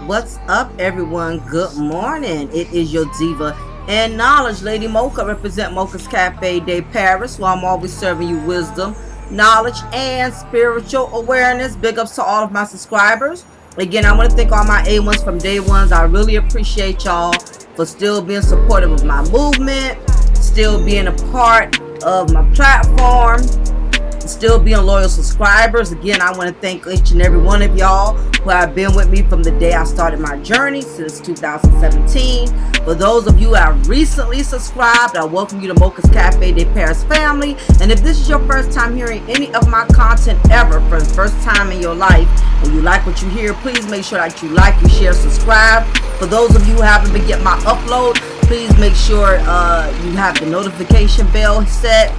What's up, everyone? Good morning. It is your diva and knowledge, Lady Mocha, represent Mocha's Cafe de Paris, where I'm always serving you wisdom, knowledge, and spiritual awareness. Big ups to all of my subscribers. Again, I want to thank all my A1s from day ones. I really appreciate y'all for still being supportive of my movement, still being a part of my platform, still being loyal subscribers. Again, I want to thank each and every one of y'all who have been with me from the day I started my journey since 2017. For those of you who have recently subscribed, I welcome you to Mocha's Cafe de Paris family. And if this is your first time hearing any of my content ever, for the first time in your life, and you like what you hear, please make sure that you like, you share, subscribe. For those of you who haven't been getting my upload, please make sure you have the notification bell set.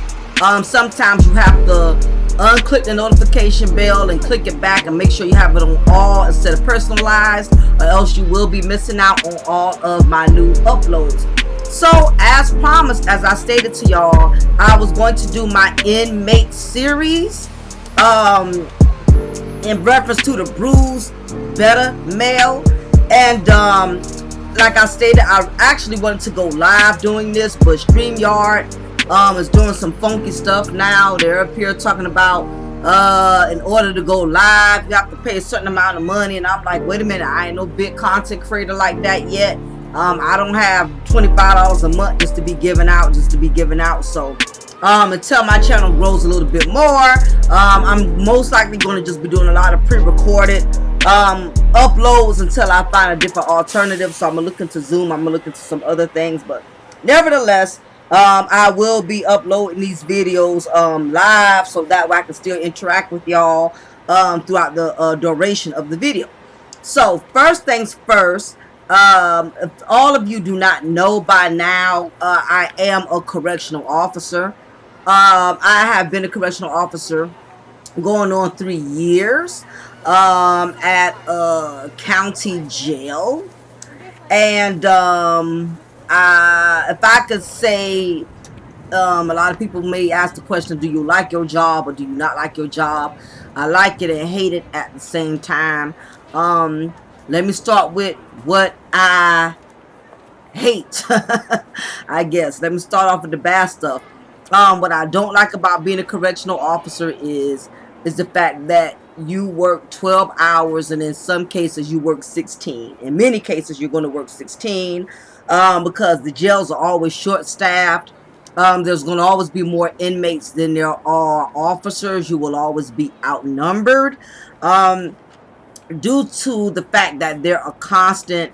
Sometimes you have to unclick the notification bell and click it back and make sure you have it on all instead of personalized, or else you will be missing out on all of my new uploads. So as promised, as I stated to y'all, I was going to do my Inmate series in reference to the bruised beta male. And like I stated, I actually wanted to go live doing this, but StreamYard is doing some funky stuff now. They're up here talking about in order to go live you have to pay a certain amount of money, and I'm like, wait a minute, I ain't no big content creator like that yet. I don't have $25 a month just to be giving out, so until my channel grows a little bit more, I'm most likely going to just be doing a lot of pre-recorded uploads until I find a different alternative. So I'm gonna look into Zoom, I'm gonna look into some other things, but nevertheless, I will be uploading these videos live, so that way I can still interact with y'all throughout the duration of the video. So first things first, if all of you do not know by now, I am a correctional officer. I have been a correctional officer going on 3 years at county jail. And if I could say, a lot of people may ask the question, do you like your job or do you not like your job? I like it and hate it at the same time. Let me start with what I hate. I guess let me start off with the bad stuff. What I don't like about being a correctional officer is the fact that you work 12 hours, and in some cases you work 16. In many cases you're going to work 16 because the jails are always short-staffed. There's going to always be more inmates than there are officers. You will always be outnumbered due to the fact that there are constant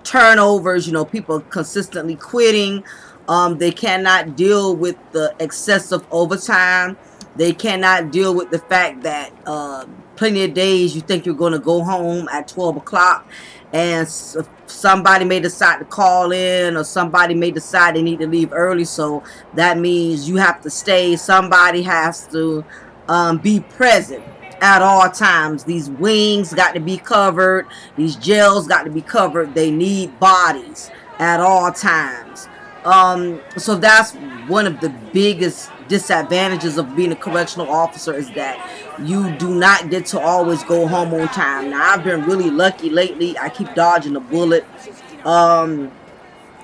turnovers. You know, people consistently quitting. They cannot deal with the excessive overtime. They cannot deal with the fact that plenty of days you think you're going to go home at 12 o'clock and somebody may decide to call in, or somebody may decide they need to leave early, so that means you have to stay. Somebody has to be present at all times. These wings got to be covered. These jails got to be covered. They need bodies at all times. So that's one of the biggest disadvantages of being a correctional officer, is that you do not get to always go home on time. Now, I've been really lucky lately. I keep dodging a bullet, and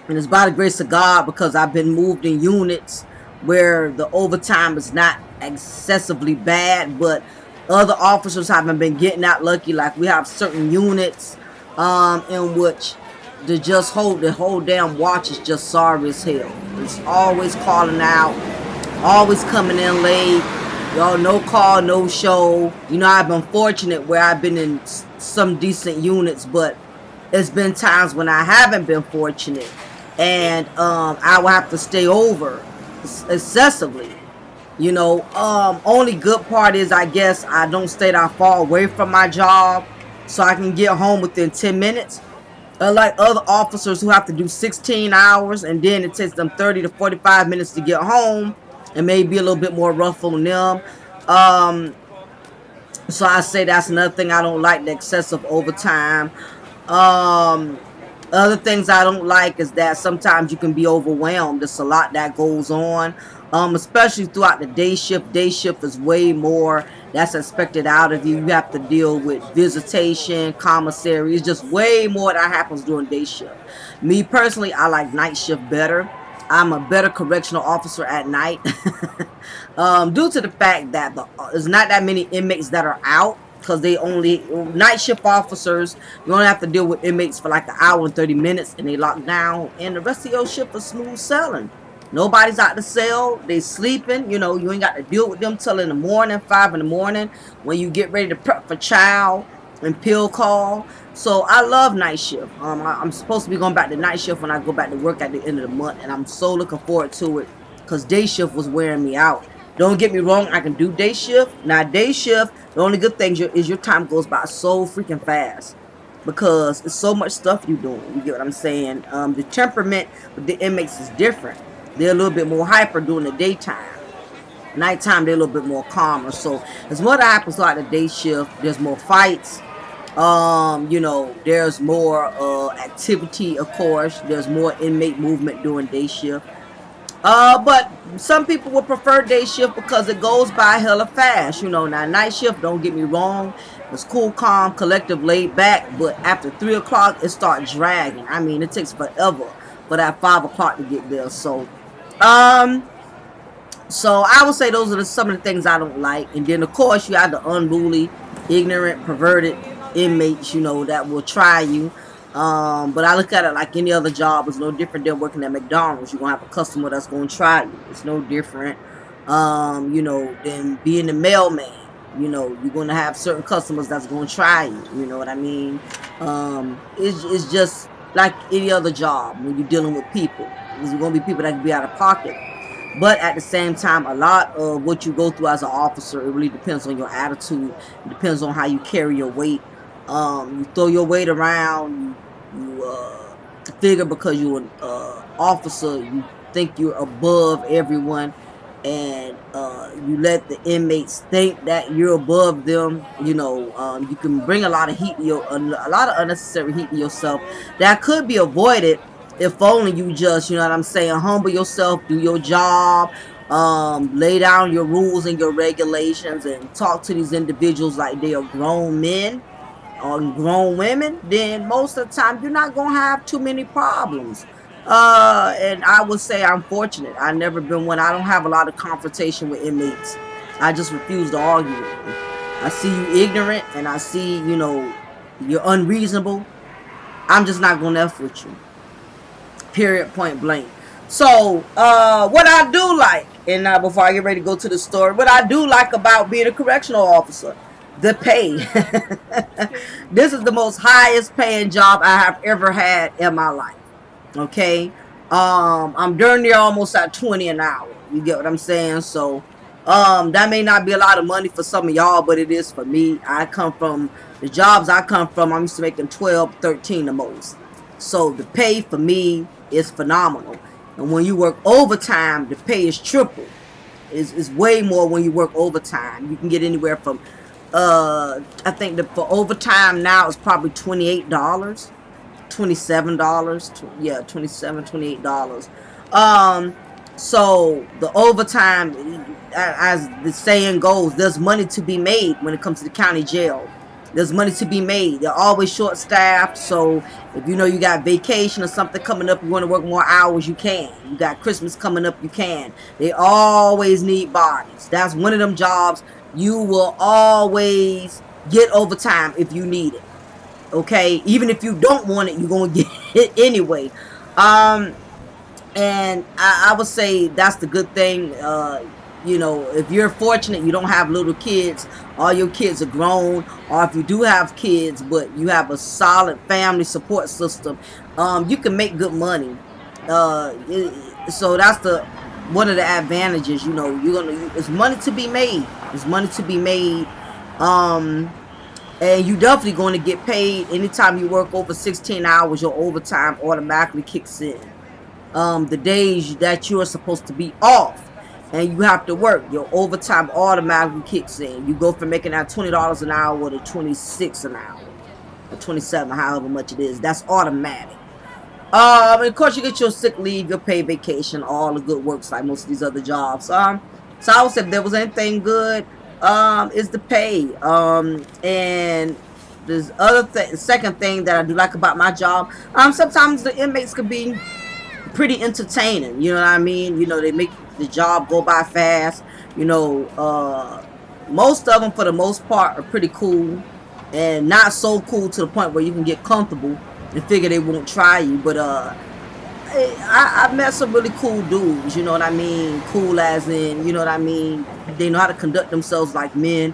it's by the grace of God, because I've been moved in units where the overtime is not excessively bad, but other officers haven't been getting out lucky. Like, we have certain units in which the whole damn watch is just sorry as hell. It's always calling out, always coming in late. Y'all, no call, no show. You know, I've been fortunate where I've been in some decent units, but there's been times when I haven't been fortunate, and I will have to stay over excessively. You know, only good part is, I guess, I don't stay that far away from my job, so I can get home within 10 minutes. Like other officers who have to do 16 hours, and then it takes them 30 to 45 minutes to get home, and maybe a little bit more rough on them. So I say that's another thing I don't like, the excessive overtime. Other things I don't like is that sometimes you can be overwhelmed. There's a lot that goes on. especially throughout the day shift. Day shift is way more that's expected out of you. You have to deal with visitation, commissary. It's just way more that happens during day shift. Me personally, I like night shift better. I'm a better correctional officer at night due to the fact that there's not that many inmates that are out, because they only night shift officers, you only have to deal with inmates for like an hour and 30 minutes and they lock down, and the rest of your shift is smooth sailing. Nobody's out the cell, they sleeping, you know, you ain't got to deal with them till in the morning, 5 in the morning, when you get ready to prep for child and pill call. So I love night shift. I'm supposed to be going back to night shift when I go back to work at the end of the month, and I'm so looking forward to it, because day shift was wearing me out. Don't get me wrong, I can do day shift. Now day shift, the only good thing is your time goes by so freaking fast, because it's so much stuff you doing. You get what I'm saying? The temperament with the inmates is different. They're a little bit more hyper during the daytime. Nighttime, they're a little bit more calmer. So there's more that happens like the day shift. There's more fights. You know, there's more activity, of course. There's more inmate movement during day shift. But some people would prefer day shift because it goes by hella fast. You know, now night shift, don't get me wrong, it's cool, calm, collective, laid back. But after 3 o'clock, it starts dragging. I mean, it takes forever for that 5 o'clock to get there. So I would say those are some of the things I don't like. And then, of course, you have the unruly, ignorant, perverted inmates, you know, that will try you. But I look at it like any other job. It's no different than working at McDonald's. You're going to have a customer that's going to try you. It's no different, you know, than being the mailman. You know, you're going to have certain customers that's going to try you. You know what I mean? It's just like any other job when you're dealing with people. There's going to be people that can be out of pocket. But at the same time, a lot of what you go through as an officer, it really depends on your attitude. It depends on how you carry your weight. You throw your weight around. You figure because you're an officer, you think you're above everyone, and you let the inmates think that you're above them. You know, you can bring a lot of heat, a lot of unnecessary heat to yourself that could be avoided if only you just, you know what I'm saying, humble yourself, do your job, lay down your rules and your regulations, and talk to these individuals like they are grown men or grown women. Then most of the time you're not gonna have too many problems. And I would say I'm fortunate. I've never been one. I don't have a lot of confrontation with inmates. I just refuse to argue with them. I see you ignorant, and I see, you know, you're unreasonable. I'm just not gonna F with you. Period, point blank. So what I do like, and before I get ready to go to the story, what I do like about being a correctional officer, the pay. This is the most highest paying job I have ever had in my life. Okay, I'm darn near almost at 20 an hour. You get what I'm saying? So that may not be a lot of money for some of y'all, but it is for me. I come from the jobs I come from, I'm used to making 12, 13 the most. So the pay for me is phenomenal. And when you work overtime, the pay is triple. It's way more when you work overtime. You can get anywhere from I think for overtime now it's probably $28, $27. Yeah, $27, $28. So the overtime, as the saying goes, there's money to be made when it comes to the county jail. There's money to be made. They're always short-staffed, so if you know you got vacation or something coming up, you want to work more hours, you can. You got Christmas coming up, you can. They always need bodies. That's one of them jobs you will always get overtime if you need it. Okay? Even if you don't want it, you're going to get it anyway. And I would say that's the good thing. You know, if you're fortunate you don't have little kids, all your kids are grown, or if you do have kids but you have a solid family support system, you can make good money. So that's one of the advantages. You know, it's money to be made. It's money to be made. And you definitely going to get paid anytime you work over 16 hours. Your overtime automatically kicks in. The days that you are supposed to be off and you have to work, your overtime automatically kicks in. You go from making that $20 an hour to $26 an hour, or $27, however much it is. That's automatic. Of course, you get your sick leave, your paid vacation, all the good works like most of these other jobs. So I would say if there was anything good, is the pay. And there's other thing. Second thing that I do like about my job, sometimes the inmates could be pretty entertaining. You know what I mean? You know, they make the job go by fast. You know, most of them, for the most part, are pretty cool, and not so cool to the point where you can get comfortable and figure they won't try you. But I met some really cool dudes, you know what I mean? Cool as in, you know what I mean? They know how to conduct themselves like men.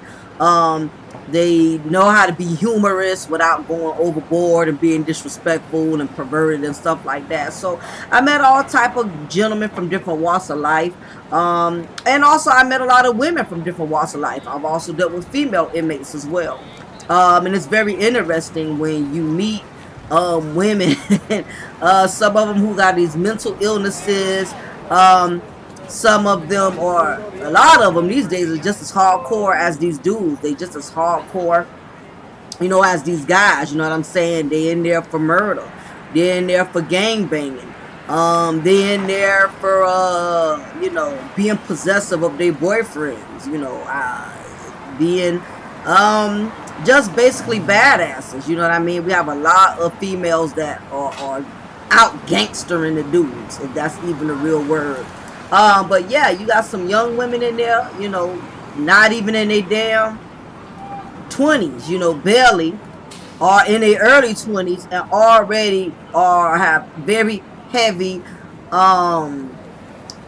They know how to be humorous without going overboard and being disrespectful and perverted and stuff like that. So I met all type of gentlemen from different walks of life. And also I met a lot of women from different walks of life. I've also dealt with female inmates as well. And it's very interesting when you meet women, some of them who got these mental illnesses. Some of them, or a lot of them these days, are just as hardcore as these dudes. They just as hardcore, you know, as these guys. You know what I'm saying? They in there for murder. They're in there for gang banging. They in there for you know, being possessive of their boyfriends. You know, being just basically badasses. You know what I mean? We have a lot of females that are out gangstering the dudes, if that's even a real word. But yeah, you got some young women in there, you know, not even in their damn 20s, you know, barely, or in their early 20s, and already have very heavy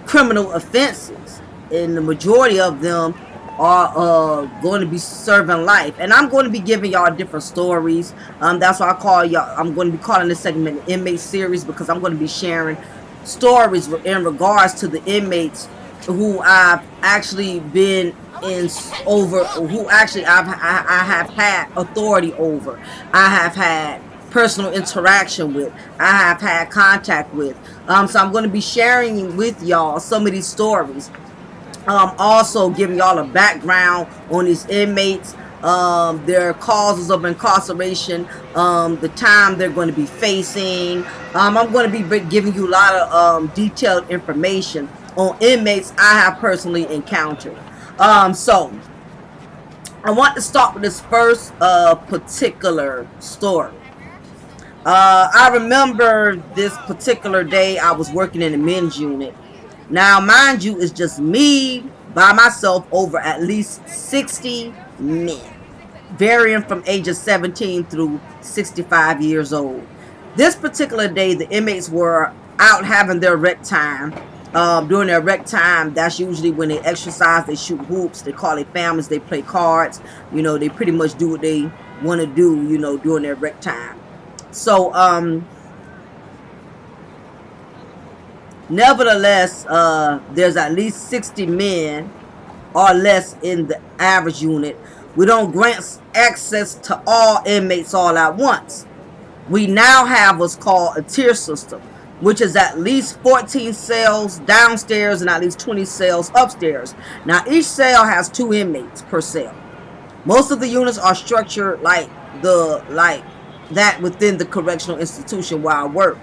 criminal offenses, and the majority of them are going to be serving life. And I'm going to be giving y'all different stories. That's why I call y'all, I'm going to be calling this segment the Inmate Series, because I'm going to be sharing stories in regards to the inmates who I've actually been in over, who actually I have had authority over, I have had personal interaction with, I have had contact with. So I'm going to be sharing with y'all some of these stories. Also giving y'all a background on these inmates, their causes of incarceration, the time they're going to be facing. I'm going to be giving you a lot of detailed information on inmates I have personally encountered. So I want to start with this first particular story. I remember this particular day I was working in the men's unit. Now, mind you, it's just me by myself over at least 60 men, varying from ages 17 through 65 years old. This particular day, the inmates were out having their rec time. During their rec time, that's usually when they exercise, they shoot hoops, they call their families, they play cards. You know, they pretty much do what they want to do, you know, during their rec time. So, nevertheless, there's at least 60 men or less in the average unit. We don't grant access to all inmates all at once. We now have what's called a tier system, which is at least 14 cells downstairs and at least 20 cells upstairs. Now, each cell has 2 inmates per cell. Most of the units are structured like that within the correctional institution where I work.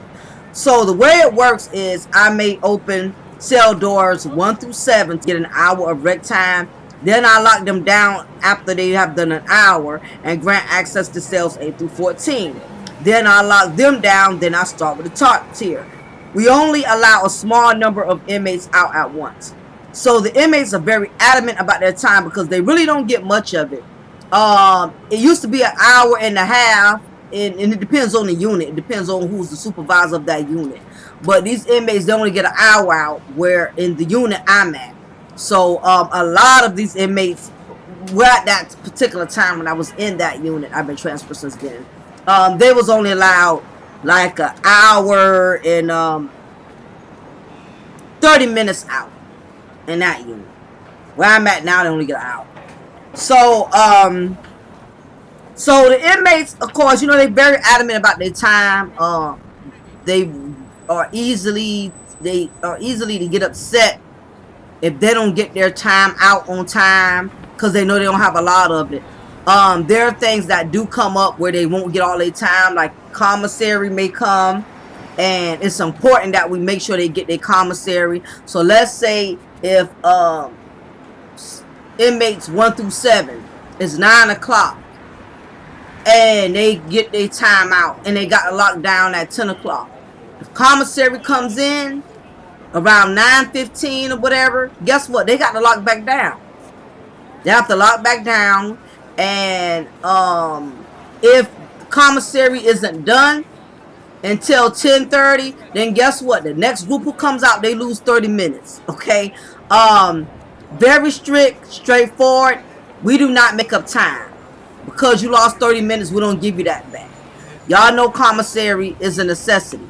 So the way it works is I may open cell doors 1 through 7 to get an hour of rec time. Then I lock them down after they have done an hour and grant access to cells 8 through 14. Then I lock them down. Then I start with the top tier. We only allow a small number of inmates out at once. So the inmates are very adamant about their time because they really don't get much of it. It used to be an hour and a half. And it depends on the unit. It depends on who's the supervisor of that unit. But these inmates, they only get an hour out, where in the unit I'm at. So a lot of these inmates were at that particular time when I was in that unit. I've been transferred since then. They was only allowed like an hour and 30 minutes out in that unit. Where I'm at now, they only get an hour. So the inmates, of course, you know, they're very adamant about their time. They are easily to get upset if they don't get their time out on time, because they know they don't have a lot of it. There are things that do come up where they won't get all their time, like commissary may come and it's important that we make sure they get their commissary. So let's say if inmates 1 through 7 is 9 o'clock and they get their time out and they got locked down at 10 o'clock. If commissary comes in around 9:15 or whatever, guess what? They got to lock back down. They have to lock back down. And if commissary isn't done until 10:30, then guess what? The next group who comes out, they lose 30 minutes. Okay? Very strict, straightforward. We do not make up time. Because you lost 30 minutes, we don't give you that back. Y'all know commissary is a necessity.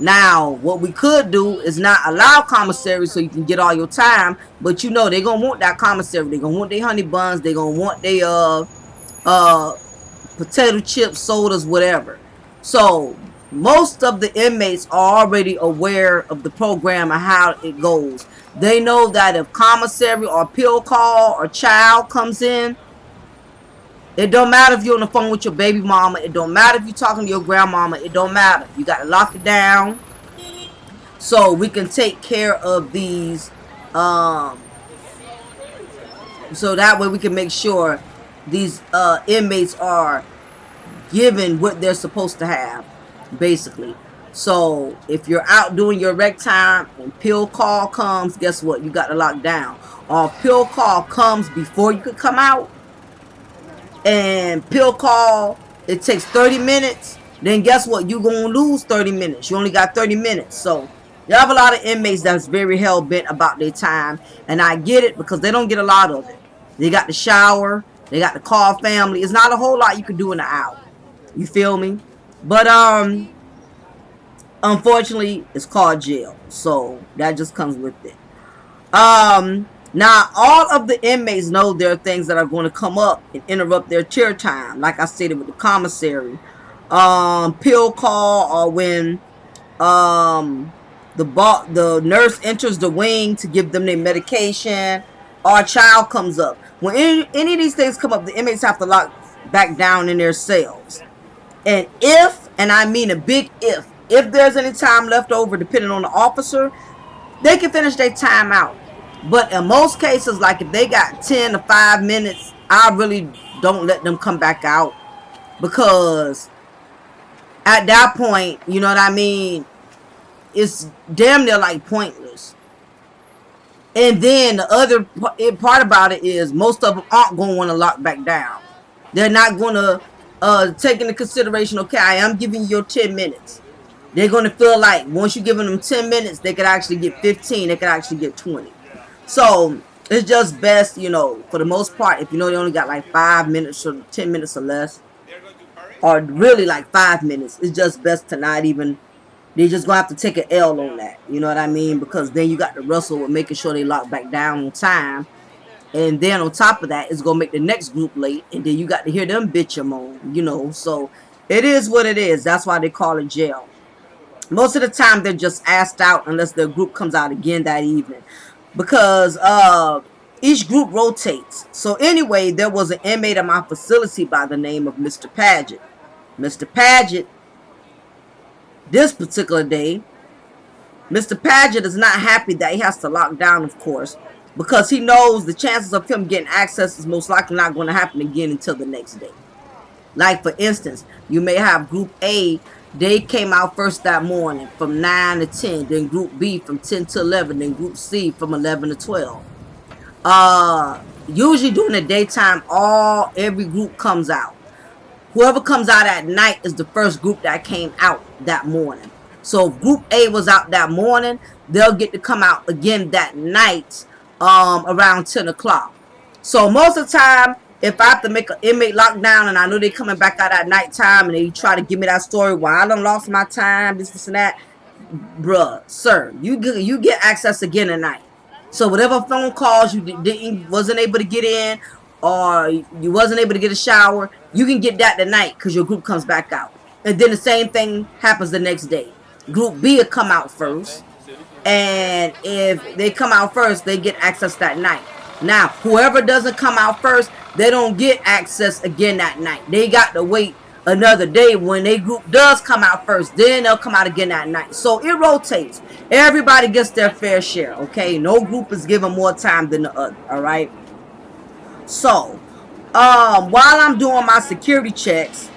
Now, what we could do is not allow commissary so you can get all your time, but you know they're going to want that commissary. They're going to want their honey buns. They're going to want their potato chips, sodas, whatever. So, most of the inmates are already aware of the program and how it goes. They know that if commissary or pill call or child comes in, it don't matter if you're on the phone with your baby mama. It don't matter if you're talking to your grandmama. It don't matter. You got to lock it down so we can take care of these. So that way we can make sure these inmates are given what they're supposed to have, basically. So if you're out doing your rec time and pill call comes, guess what? You got to lock down. Or pill call comes before you could come out, and pill call, it takes 30 minutes, then guess what? You're going to lose 30 minutes. You only got 30 minutes. So you have a lot of inmates that's very hell-bent about their time, and I get it because they don't get a lot of it. They got the shower, they got the call family. It's not a whole lot you can do in an hour. You feel me? But unfortunately, it's called jail, so that just comes with it. Now, all of the inmates know there are things that are going to come up and interrupt their chair time. Like I stated with the commissary, pill call, or when the nurse enters the wing to give them their medication, or a child comes up. When any of these things come up, the inmates have to lock back down in their cells. And if, and I mean a big if there's any time left over, depending on the officer, they can finish their time out. But in most cases, like if they got 10 to 5 minutes, I really don't let them come back out. Because at that point, you know what I mean, it's damn near like pointless. And then the other part about it is most of them aren't going to want to lock back down. They're not going to take into consideration, okay, I am giving you your 10 minutes. They're going to feel like once you're giving them 10 minutes, they could actually get 15, they could actually get 20. So it's just best, you know, for the most part, if you know they only got like 5 minutes or 10 minutes or less, or really like 5 minutes, it's just best to not even, they just gonna have to take an L on that, you know what I mean? Because then you got to wrestle with making sure they lock back down on time, and then on top of that, it's gonna make the next group late, and then you got to hear them bitch and moan, you know. So it is what it is. That's why they call it jail. Most of the time they're just asked out unless their group comes out again that evening, because each group rotates. So anyway, there was an inmate at my facility by the name of Mr. Paget. Mr. Paget, this particular day, Mr. Paget is not happy that he has to lock down, of course, because he knows the chances of him getting access is most likely not going to happen again until the next day. Like, for instance, you may have Group A, they came out first that morning from 9 to 10, then Group B from 10 to 11, then Group C from 11 to 12. Usually during the daytime, every group comes out. Whoever comes out at night is the first group that came out that morning. So if Group A was out that morning, they'll get to come out again that night around 10 o'clock. So most of the time, if I have to make an inmate lockdown and I know they're coming back out at nighttime and they try to give me that story, well, I done lost my time, this and that, bruh, sir, you get access again tonight. So whatever phone calls you wasn't able to get in, or you wasn't able to get a shower, you can get that tonight because your group comes back out. And then the same thing happens the next day. Group B will come out first, and if they come out first, they get access that night. Now, whoever doesn't come out first, they don't get access again that night. They got to wait another day when they group does come out first. Then they'll come out again at night. So it rotates. Everybody gets their fair share, okay? No group is given more time than the other, all right? So, while I'm doing my security checks,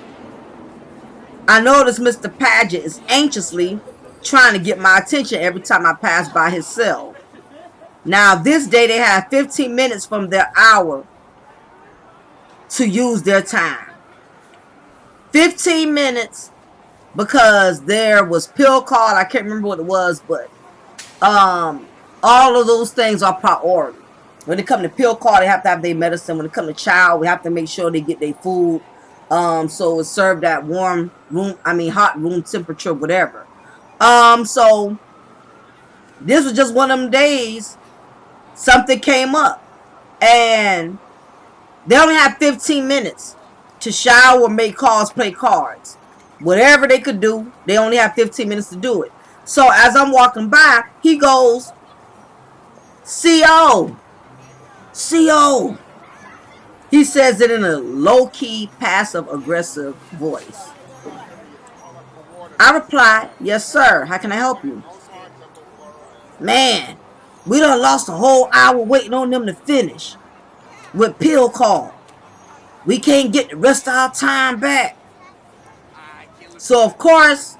I notice Mr. Paget is anxiously trying to get my attention every time I pass by his cell. Now, this day they had 15 minutes from their hour to use their time. 15 minutes because there was pill call. I can't remember what it was, but all of those things are priority. When it comes to pill call, they have to have their medicine. When it comes to child, we have to make sure they get their food. So it's served at warm room, hot room temperature, whatever. So this was just one of them days something came up and they only have 15 minutes to shower, make calls, play cards. Whatever they could do, they only have 15 minutes to do it. So as I'm walking by, he goes, CO. He says it in a low-key, passive-aggressive voice. I replied, yes, sir. How can I help you? Man, we done lost a whole hour waiting on them to finish with pill call. We can't get the rest of our time back. So, of course,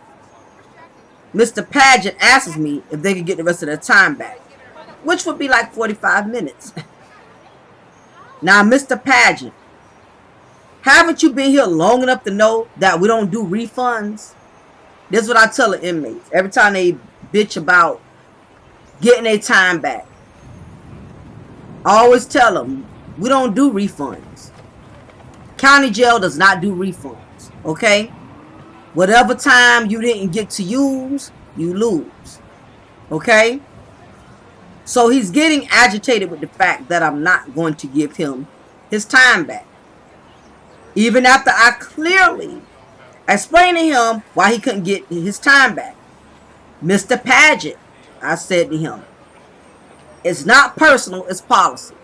Mr. Paget asks me if they could get the rest of their time back, which would be like 45 minutes. Now, Mr. Paget, haven't you been here long enough to know that we don't do refunds? This is what I tell the inmates every time they bitch about getting their time back. I always tell them, we don't do refunds. County jail does not do refunds, okay? Whatever time you didn't get to use, you lose, okay? So he's getting agitated with the fact that I'm not going to give him his time back. Even after I clearly explained to him why he couldn't get his time back. Mr. Paget, I said to him, it's not personal, it's policy.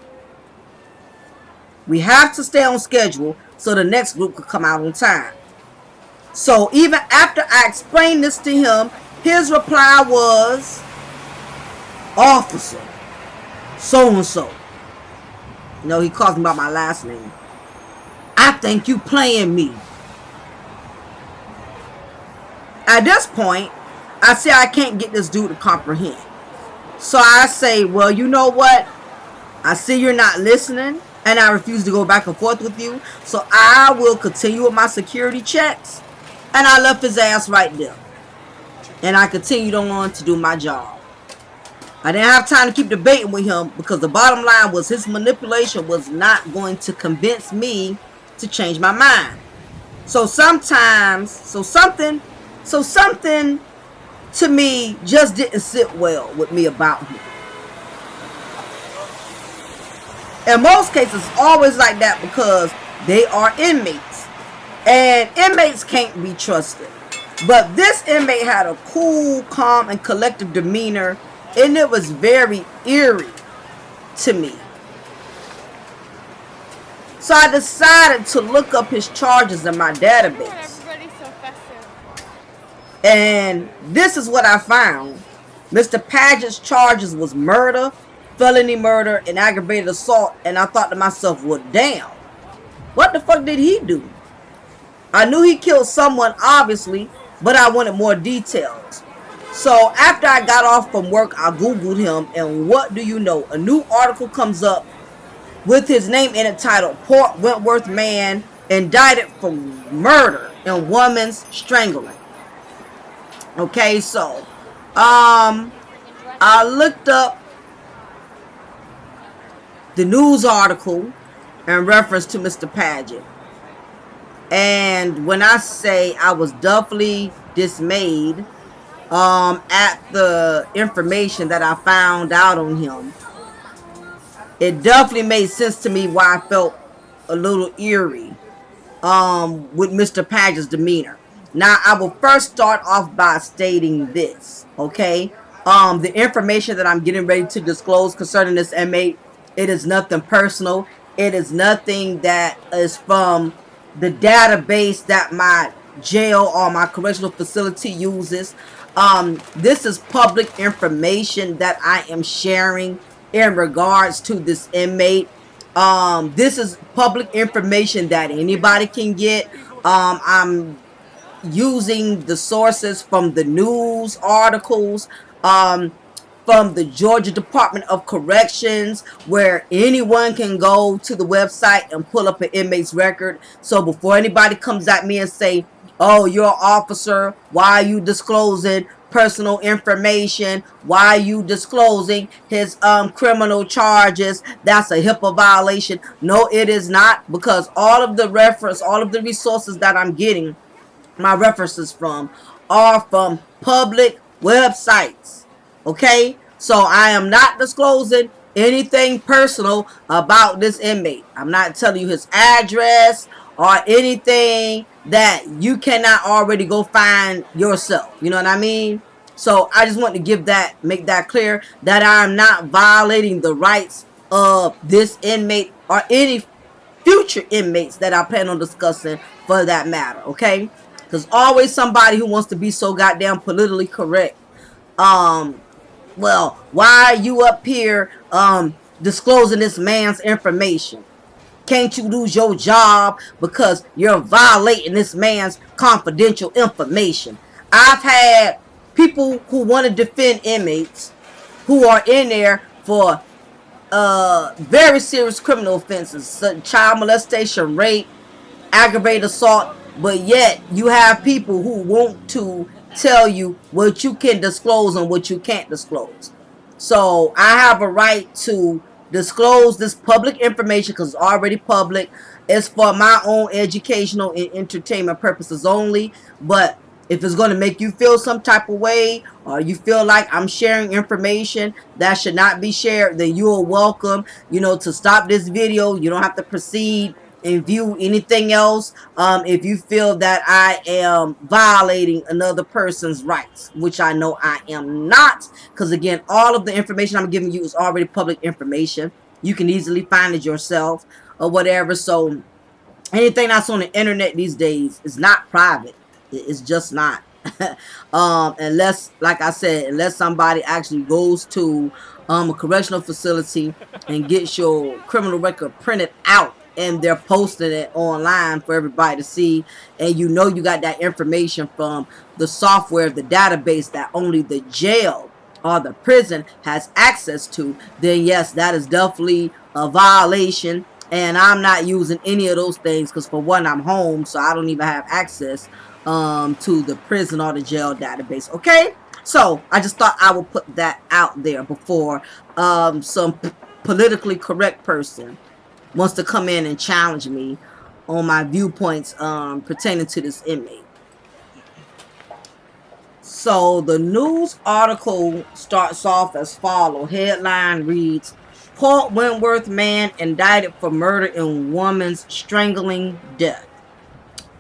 We have to stay on schedule so the next group could come out on time. So even after I explained this to him, his reply was, officer, so-and-so. You know, he calls me by my last name. I think you playing me. At this point, I say I can't get this dude to comprehend. So I say, well, you know what? I see you're not listening, and I refuse to go back and forth with you. So I will continue with my security checks. And I left his ass right there. And I continued on to do my job. I didn't have time to keep debating with him because the bottom line was his manipulation was not going to convince me to change my mind. So sometimes, something to me just didn't sit well with me about him. In most cases, it's always like that because they are inmates. And inmates can't be trusted. But this inmate had a cool, calm, and collective demeanor. And it was very eerie to me. So I decided to look up his charges in my database. And this is what I found. Mr. Paget's charges was murder, felony murder, and aggravated assault. And I thought to myself, well, damn. What the fuck did he do? I knew he killed someone, obviously, but I wanted more details. So after I got off from work, I Googled him, and what do you know? A new article comes up with his name in it titled, Port Wentworth Man Indicted for Murder and Woman's Strangling. Okay, so I looked up the news article in reference to Mr. Paget. And when I say I was definitely dismayed at the information that I found out on him, it definitely made sense to me why I felt a little eerie with Mr. Paget's demeanor. Now, I will first start off by stating this, okay? The information that I'm getting ready to disclose concerning this inmate, it is nothing personal. It is nothing that is from the database that my jail or my correctional facility uses. This is public information that I am sharing in regards to this inmate. This is public information that anybody can get. I'm using the sources from the news articles, from the Georgia Department of Corrections, where anyone can go to the website and pull up an inmate's record. So before anybody comes at me and say, oh, you're an officer, why are you disclosing personal information, why are you disclosing his criminal charges, that's a HIPAA violation. No, it is not, because all of the resources that I'm getting my references from are from public websites. Okay, so I am not disclosing anything personal about this inmate. I'm not telling you his address or anything that you cannot already go find yourself. You know what I mean? So I just want to make that clear, that I'm not violating the rights of this inmate or any future inmates that I plan on discussing for that matter. Okay, because always somebody who wants to be so goddamn politically correct. Well, why are you up here disclosing this man's information? Can't you lose your job because you're violating this man's confidential information? I've had people who want to defend inmates who are in there for very serious criminal offenses, such as child molestation, rape, aggravated assault, but yet you have people who want to tell you what you can disclose and what you can't disclose. So I have a right to disclose this public information because it's already public. It's for my own educational and entertainment purposes only. But if it's going to make you feel some type of way, or you feel like I'm sharing information that should not be shared, then you are welcome, to stop this video. You don't have to proceed and view anything else if you feel that I am violating another person's rights, which I know I am not, because again, all of the information I'm giving you is already public information. You can easily find it yourself or whatever. So anything that's on the internet these days is not private. It's just not. Unless, like I said, unless somebody actually goes to a correctional facility and gets your criminal record printed out and they're posting it online for everybody to see, and you got that information from the software, the database that only the jail or the prison has access to, then yes, that is definitely a violation. And I'm not using any of those things because, for one, I'm home, so I don't even have access to the prison or the jail database. Okay, so I just thought I would put that out there before some politically correct person wants to come in and challenge me on my viewpoints pertaining to this inmate. So the news article starts off as follows. Headline reads, Port Wentworth man indicted for murder in woman's strangling death.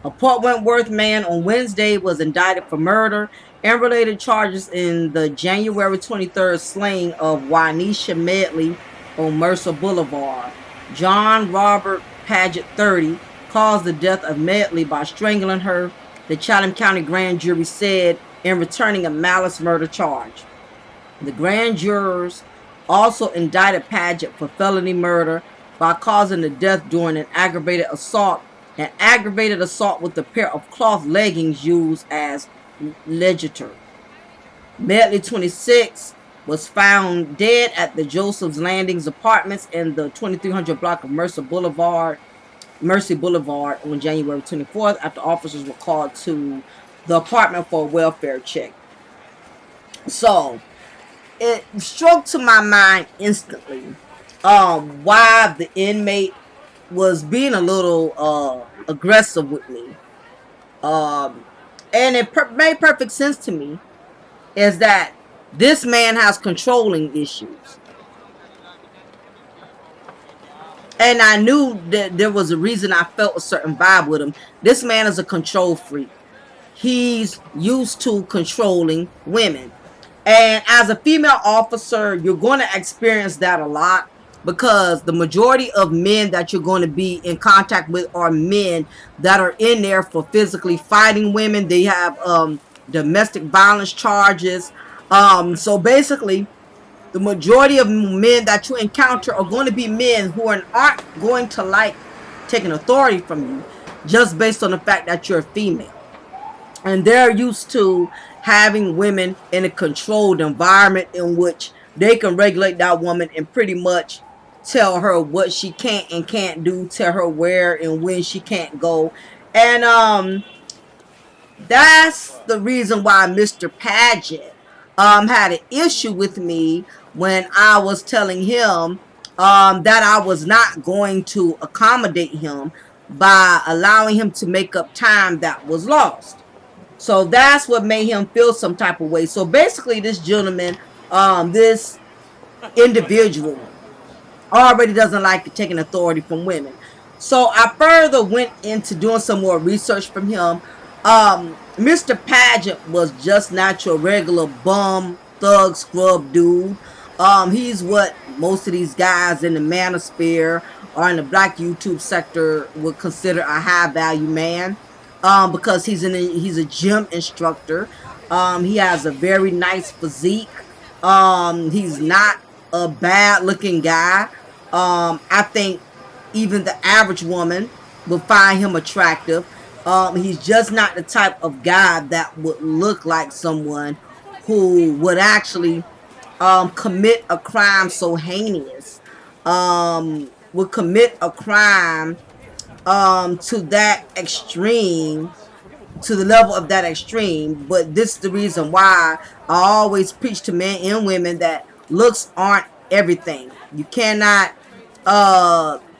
A Port Wentworth man on Wednesday was indicted for murder and related charges in the January 23rd slaying of Wanisha Medley on Mercer Boulevard. John Robert Paget, 30, caused the death of Medley by strangling her, the Chatham County grand jury said in returning a malice murder charge. The grand jurors also indicted Paget for felony murder by causing the death during an aggravated assault with a pair of cloth leggings used as legitor. Medley, 26, was found dead at the Joseph's Landings Apartments in the 2300 block of Mercy Boulevard on January 24th after officers were called to the apartment for a welfare check. So it struck to my mind instantly why the inmate was being a little aggressive with me. And it made perfect sense to me, is that this man has controlling issues. And I knew that there was a reason I felt a certain vibe with him. This man is a control freak. He's used to controlling women. And as a female officer, you're going to experience that a lot. because the majority of men that you're going to be in contact with are men that are in there for physically fighting women. They have domestic violence charges. So basically, the majority of men that you encounter are going to be men who aren't going to like taking authority from you just based on the fact that you're a female. And they're used to having women in a controlled environment in which they can regulate that woman and pretty much tell her what she can and can't do, tell her where and when she can't go. And that's the reason why Mr. Paget had an issue with me when I was telling him that I was not going to accommodate him by allowing him to make up time that was lost. So that's what made him feel some type of way. So basically, this gentleman, this individual, already doesn't like taking authority from women. So I further went into doing some more research from him. Mr. Paget was just not your regular bum, thug, scrub dude. He's what most of these guys in the manosphere or in the black YouTube sector would consider a high value man. Because he's a gym instructor. He has a very nice physique. He's not a bad looking guy. I think even the average woman will find him attractive. He's just not the type of guy that would look like someone who would actually commit a crime so heinous. Would commit a crime to that extreme, to the level of that extreme. But this is the reason why I always preach to men and women that looks aren't everything. You cannot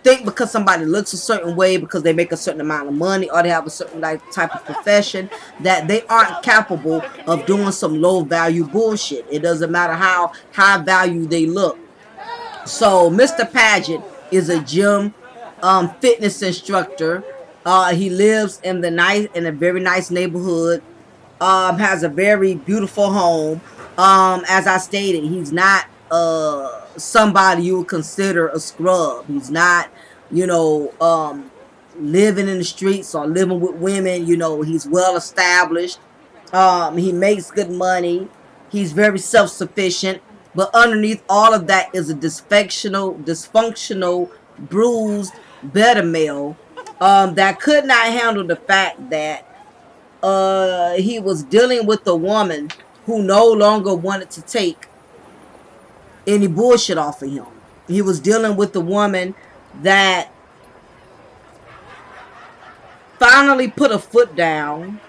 think because somebody looks a certain way, because they make a certain amount of money or they have a certain type of profession, that they aren't capable of doing some low value bullshit. It doesn't matter how high value they look. So Mr. Paget is a gym fitness instructor. He lives in a very nice neighborhood. Has a very beautiful home. As I stated, he's not somebody you would consider a scrub. He's not, living in the streets or living with women. He's well established. He makes good money. He's very self-sufficient. But underneath all of that is a dysfunctional, bruised, beta male that could not handle the fact that he was dealing with a woman who no longer wanted to take any bullshit off of him. He was dealing with a woman that finally put a foot down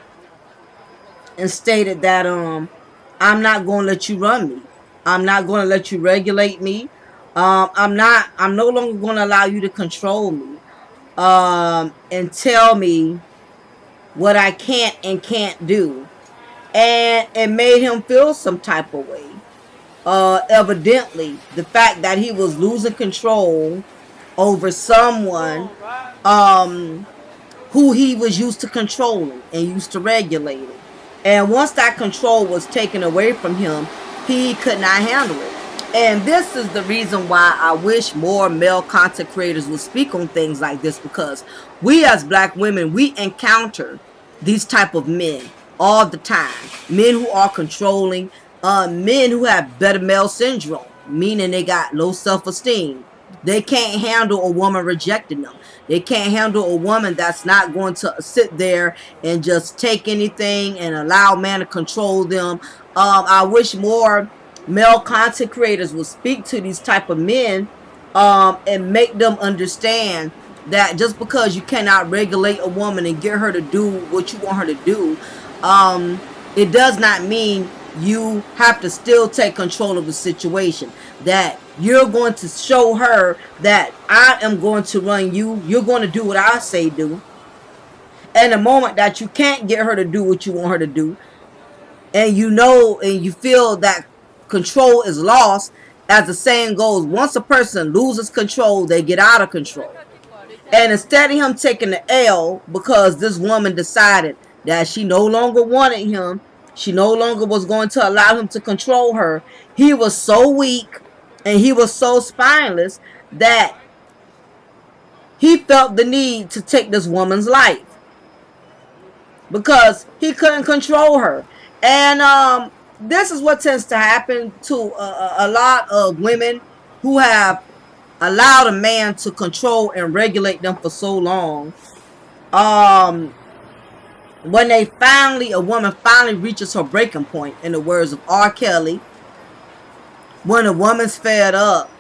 and stated that I'm not going to let you run me. I'm not going to let you regulate me. I'm no longer going to allow you to control me and tell me what I can't and can't do. And it made him feel some type of way. Evidently, the fact that he was losing control over someone who he was used to controlling and used to regulating. And once that control was taken away from him, he could not handle it. And this is the reason why I wish more male content creators would speak on things like this, because we as black women, we encounter these type of men all the time. Men who are controlling, men who have beta male syndrome, meaning they got low self-esteem. They can't handle a woman rejecting them. They can't handle a woman that's not going to sit there and just take anything and allow man to control them. I wish more male content creators would speak to these type of men and make them understand that just because you cannot regulate a woman and get her to do what you want her to do, it does not mean you have to still take control of the situation. That you're going to show her that I am going to run you. You're going to do what I say do. And the moment that you can't get her to do what you want her to do, and and you feel that control is lost, as the saying goes, once a person loses control, they get out of control. And instead of him taking the L because this woman decided that she no longer wanted him, she no longer was going to allow him to control her, he was so weak and he was so spineless that he felt the need to take this woman's life because he couldn't control her. And this is what tends to happen to a lot of women who have allowed a man to control and regulate them for so long. When a woman finally reaches her breaking point, in the words of R. Kelly, when a woman's fed up,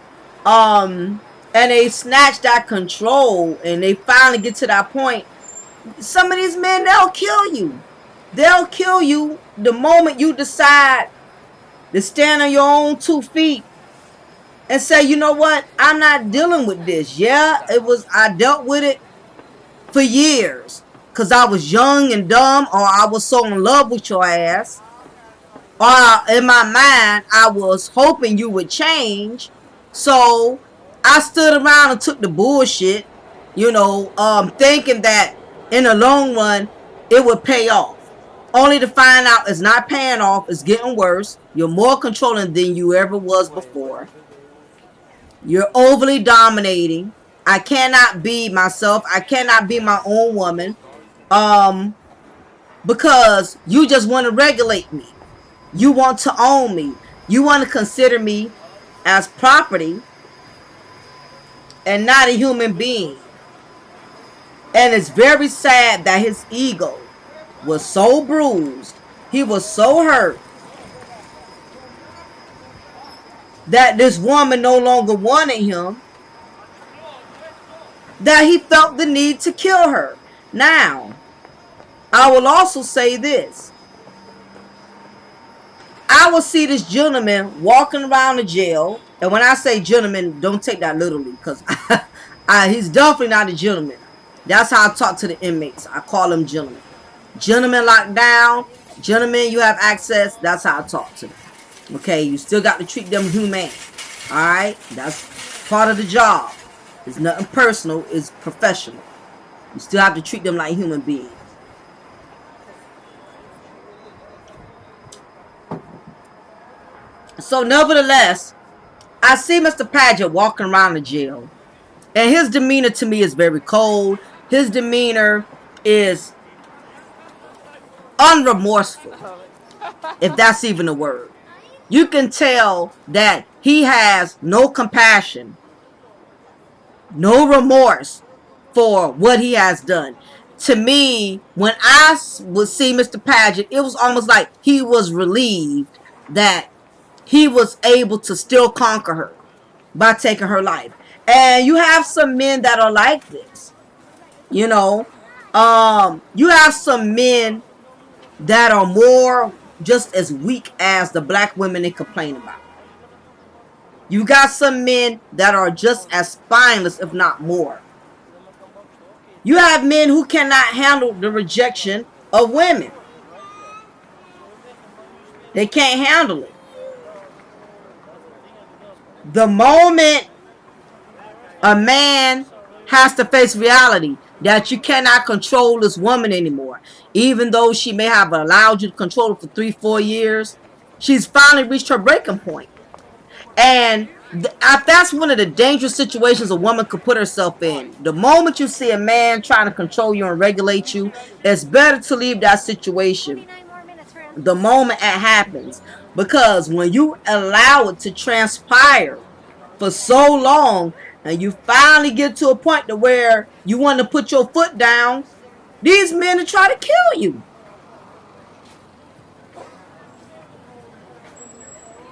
and they snatch that control and they finally get to that point, some of these men, they'll kill you. They'll kill you the moment you decide to stand on your own 2 feet and say, you know what, I'm not dealing with this. Yeah, I dealt with it for years because I was young and dumb, or I was so in love with your ass, or in my mind I was hoping you would change, so I stood around and took the bullshit, thinking that in the long run it would pay off, only to find out it's not paying off. It's getting worse. You're more controlling than you ever was before. You're overly dominating. I cannot be myself. I cannot be my own woman. Because you just want to regulate me. You want to own me. You want to consider me as property and not a human being. And it's very sad that his ego was so bruised, he was so hurt, that this woman no longer wanted him, that he felt the need to kill her. Now, I will also say this. I will see this gentleman walking around the jail, and when I say gentleman, don't take that literally, because he's definitely not a gentleman. That's how I talk to the inmates. I call them gentlemen. Gentlemen locked down, gentlemen you have access, that's how I talk to them. Okay, you still got to treat them humane. Alright, that's part of the job. It's nothing personal, it's professional. You still have to treat them like human beings. So nevertheless, I see Mr. Paget walking around the jail, and his demeanor to me is very cold. His demeanor is unremorseful, if that's even a word. You can tell that he has no compassion, no remorse for what he has done. To me, when I would see Mr. Paget, it was almost like he was relieved that he was able to still conquer her by taking her life. And you have some men that are like this. You have some men that are more just as weak as the black women they complain about. You got some men that are just as spineless, if not more. You have men who cannot handle the rejection of women. They can't handle it. The moment a man has to face reality that you cannot control this woman anymore, even though she may have allowed you to control her for 3-4 years, she's finally reached her breaking point. And that's one of the dangerous situations a woman could put herself in. The moment you see a man trying to control you and regulate you, it's better to leave that situation the moment it happens. Because when you allow it to transpire for so long, and you finally get to a point to where you want to put your foot down, these men will try to kill you.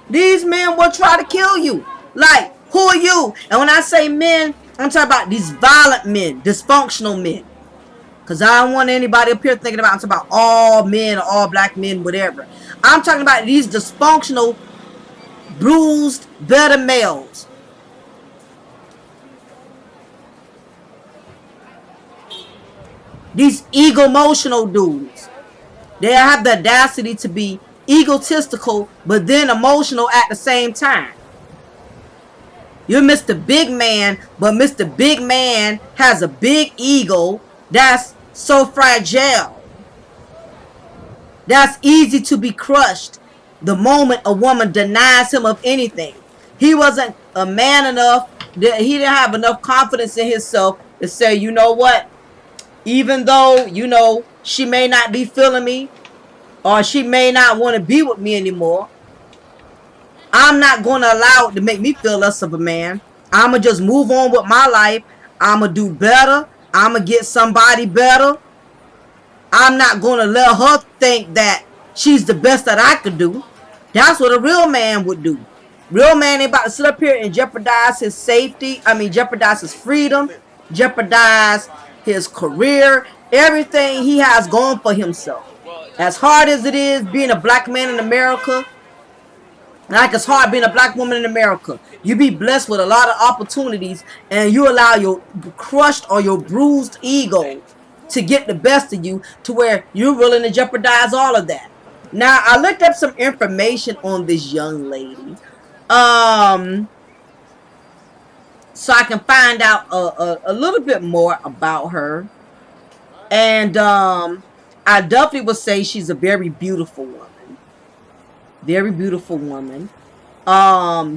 These men will try to kill you. Like, who are you? And when I say men, I'm talking about these violent men, dysfunctional men. Because I don't want anybody up here thinking about, I'm talking about all men, all black men, whatever. I'm talking about these dysfunctional, bruised, beta males. These ego-emotional dudes. They have the audacity to be egotistical, but then emotional at the same time. You're Mr. Big Man, but Mr. Big Man has a big ego that's so fragile. That's easy to be crushed the moment a woman denies him of anything. He wasn't a man enough he didn't have enough confidence in himself to say, you know what, even though, you know, she may not be feeling me, or she may not want to be with me anymore, I'm not going to allow it to make me feel less of a man. I'm going to just move on with my life. I'm going to do better. I'm going to get somebody better. I'm not going to let her think that she's the best that I could do. That's what a real man would do. Real man ain't about to sit up here and jeopardize his safety. I mean, jeopardize his freedom, jeopardize his career, everything he has going for himself. As hard as it is being a black man in America, like it's hard being a black woman in America, you be blessed with a lot of opportunities, and you allow your crushed or your bruised ego to get the best of you, to where you're willing to jeopardize all of that. Now, I looked up some information on this young lady, so I can find out a little bit more about her. And I definitely would say she's a very beautiful woman. Very beautiful woman.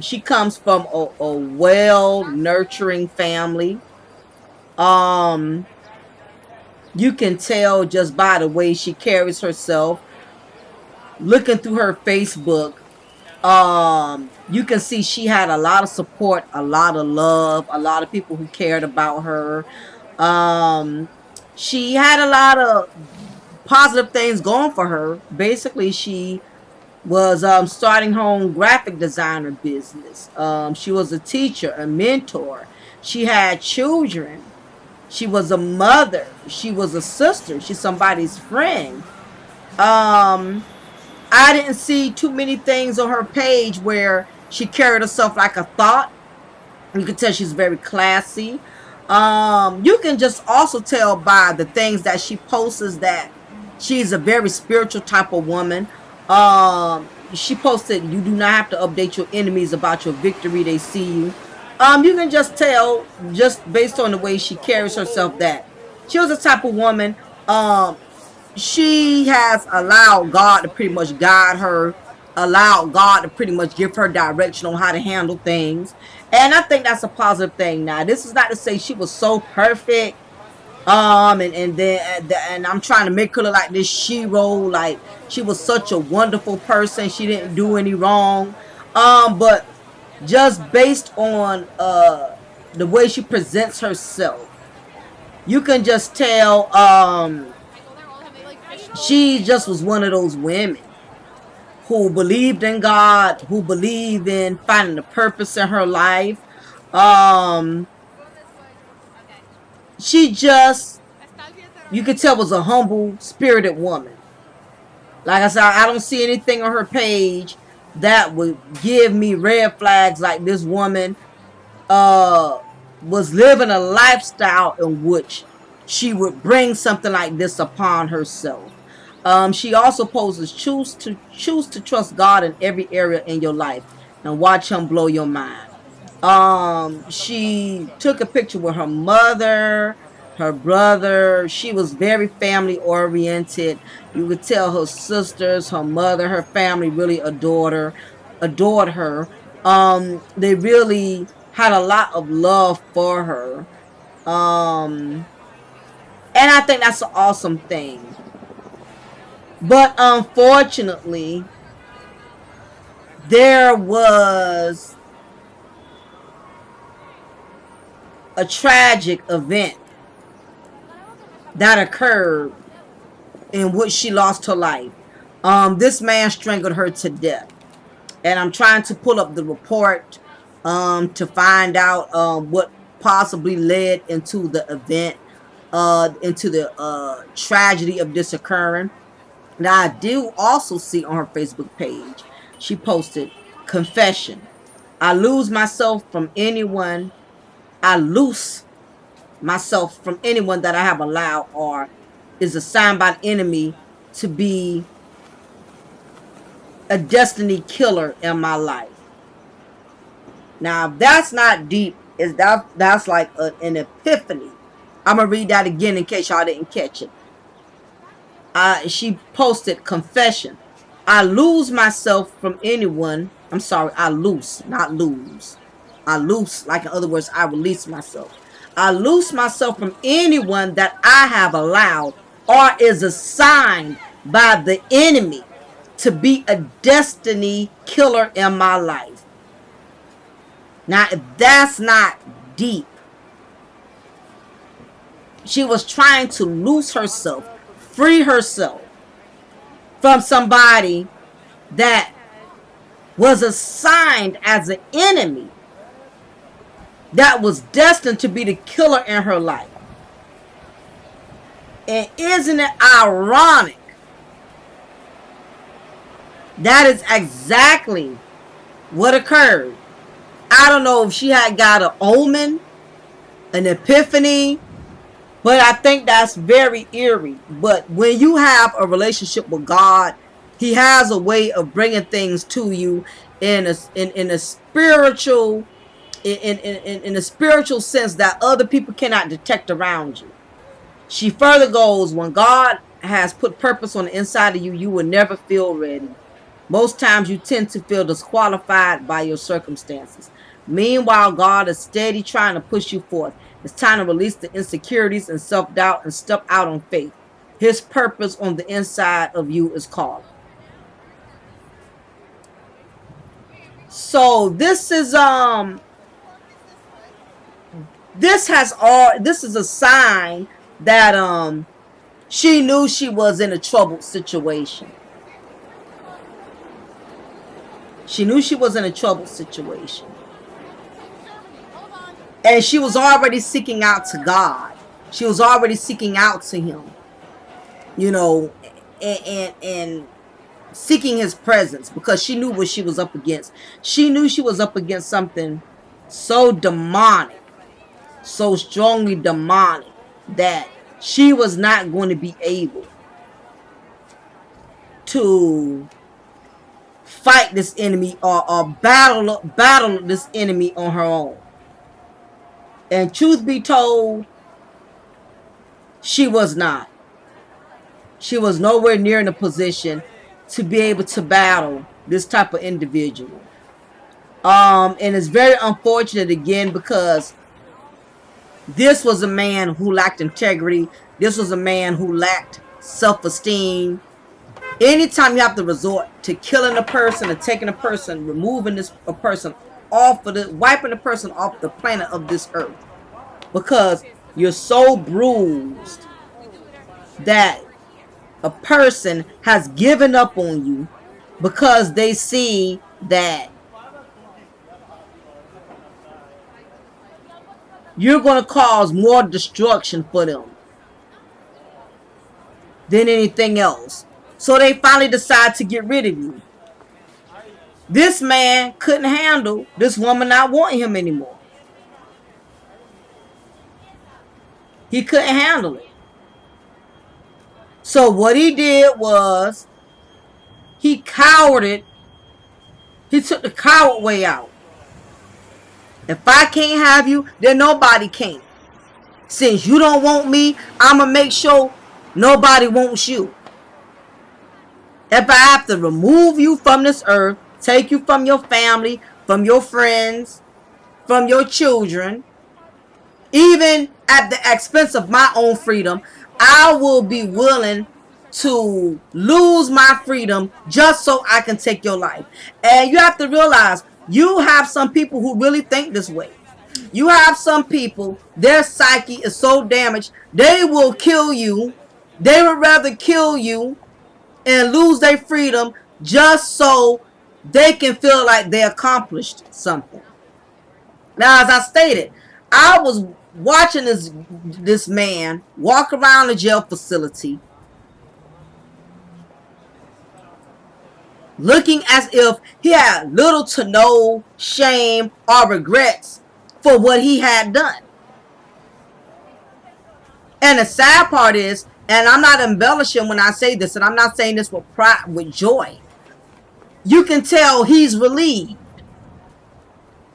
She comes from a well nurturing family. You can tell just by the way she carries herself. Looking through her Facebook, you can see she had a lot of support, a lot of love, a lot of people who cared about her. She had a lot of positive things going for her. Basically, she was starting her own graphic designer business. She was a teacher, a mentor. She had children. She was a mother. She was a sister. She's somebody's friend. I didn't see too many things on her page where she carried herself like a thought. You can tell she's very classy. You can just also tell by the things that she posts that she's a very spiritual type of woman. She posted, you do not have to update your enemies about your victory, they see you. You can just tell, just based on the way she carries herself, that she was the type of woman, she has allowed God to pretty much guide her, allowed God to pretty much give her direction on how to handle things. And I think that's a positive thing. Now, this is not to say she was so perfect, and I'm trying to make her look like this shero, like she was such a wonderful person, she didn't do any wrong. But just based on the way she presents herself, you can just tell she just was one of those women who believed in God, who believed in finding a purpose in her life. She just, you could tell, was a humble, spirited woman. Like I said, I don't see anything on her page that would give me red flags like this woman was living a lifestyle in which she would bring something like this upon herself. She also poses, choose to trust God in every area in your life and watch him blow your mind. She took a picture with her mother, her brother. She was very family oriented. You could tell her sisters, her mother, her family really adored her. They really had a lot of love for her. And I think that's an awesome thing. But unfortunately, there was a tragic event that occurred in which she lost her life. This man strangled her to death. And I'm trying to pull up the report to find out what possibly led into the event, into the tragedy of this occurring. Now, I do also see on her Facebook page, she posted, confession. I loose myself from anyone that I have allowed or is assigned by the enemy to be a destiny killer in my life. Now, if that's not deep, that's like an epiphany. I'm going to read that again in case y'all didn't catch it. She posted, confession. I lose myself from anyone. I'm sorry, I loose, not lose. I loose, like in other words, I release myself. I loose myself from anyone that I have allowed or is assigned by the enemy to be a destiny killer in my life. Now, if that's not deep, she was trying to loose herself, free herself from somebody that was assigned as an enemy that was destined to be the killer in her life. And isn't it ironic? That is exactly what occurred. I don't know if she had got an omen, an epiphany, but I think that's very eerie. But when you have a relationship with God, He has a way of bringing things to you in a spiritual in a spiritual sense that other people cannot detect around you. She further goes, when God has put purpose on the inside of you, you will never feel ready. Most times you tend to feel disqualified by your circumstances. Meanwhile, God is steady trying to push you forth. It's time to release the insecurities and self-doubt and step out on faith. His purpose on the inside of you is calling. So this is this is a sign that she knew she was in a troubled situation. She knew she was in a troubled situation. And she was already seeking out to God. She was already seeking out to Him. You know, and seeking His presence, because she knew what she was up against. She knew she was up against something so demonic, so strongly demonic, that she was not going to be able to fight this enemy or battle this enemy on her own. And truth be told, she was not. She was nowhere near in a position to be able to battle this type of individual. And it's very unfortunate again, because this was a man who lacked integrity. This was a man who lacked self-esteem. Anytime you have to resort to killing a person or taking a person, removing a person off of wiping a person off the planet of this earth, because you're so bruised that a person has given up on you because they see that you're going to cause more destruction for them than anything else. So they finally decide to get rid of you. This man couldn't handle this woman not wanting him anymore. He couldn't handle it. So what he did was he cowarded. He took the coward way out. If I can't have you, then nobody can. Since you don't want me, I'm going to make sure nobody wants you. If I have to remove you from this earth, take you from your family, from your friends, from your children, even at the expense of my own freedom, I will be willing to lose my freedom just so I can take your life. And you have to realize, you have some people who really think this way. You have some people, their psyche is so damaged, they will kill you. They would rather kill you and lose their freedom just so they can feel like they accomplished something. Now, as I stated, I was watching this man walk around the jail facility looking as if he had little to no shame or regrets for what he had done. And the sad part is, and I'm not embellishing when I say this, and I'm not saying this with pride, with joy, you can tell he's relieved.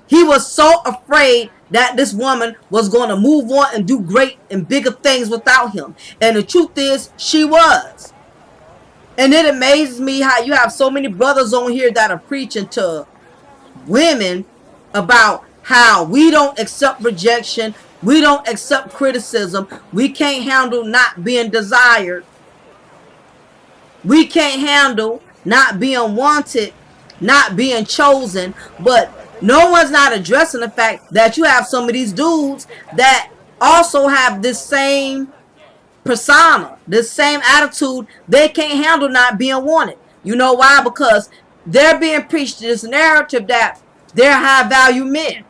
He was so afraid that this woman was going to move on and do great and bigger things without him. And the truth is, she was. And it amazes me how you have so many brothers on here that are preaching to women about how we don't accept rejection, we don't accept criticism, we can't handle not being desired, we can't handle not being wanted, not being chosen. But no one's not addressing the fact that you have some of these dudes that also have this same persona, this same attitude. They can't handle not being wanted. You know why? Because they're being preached this narrative that they're high value men.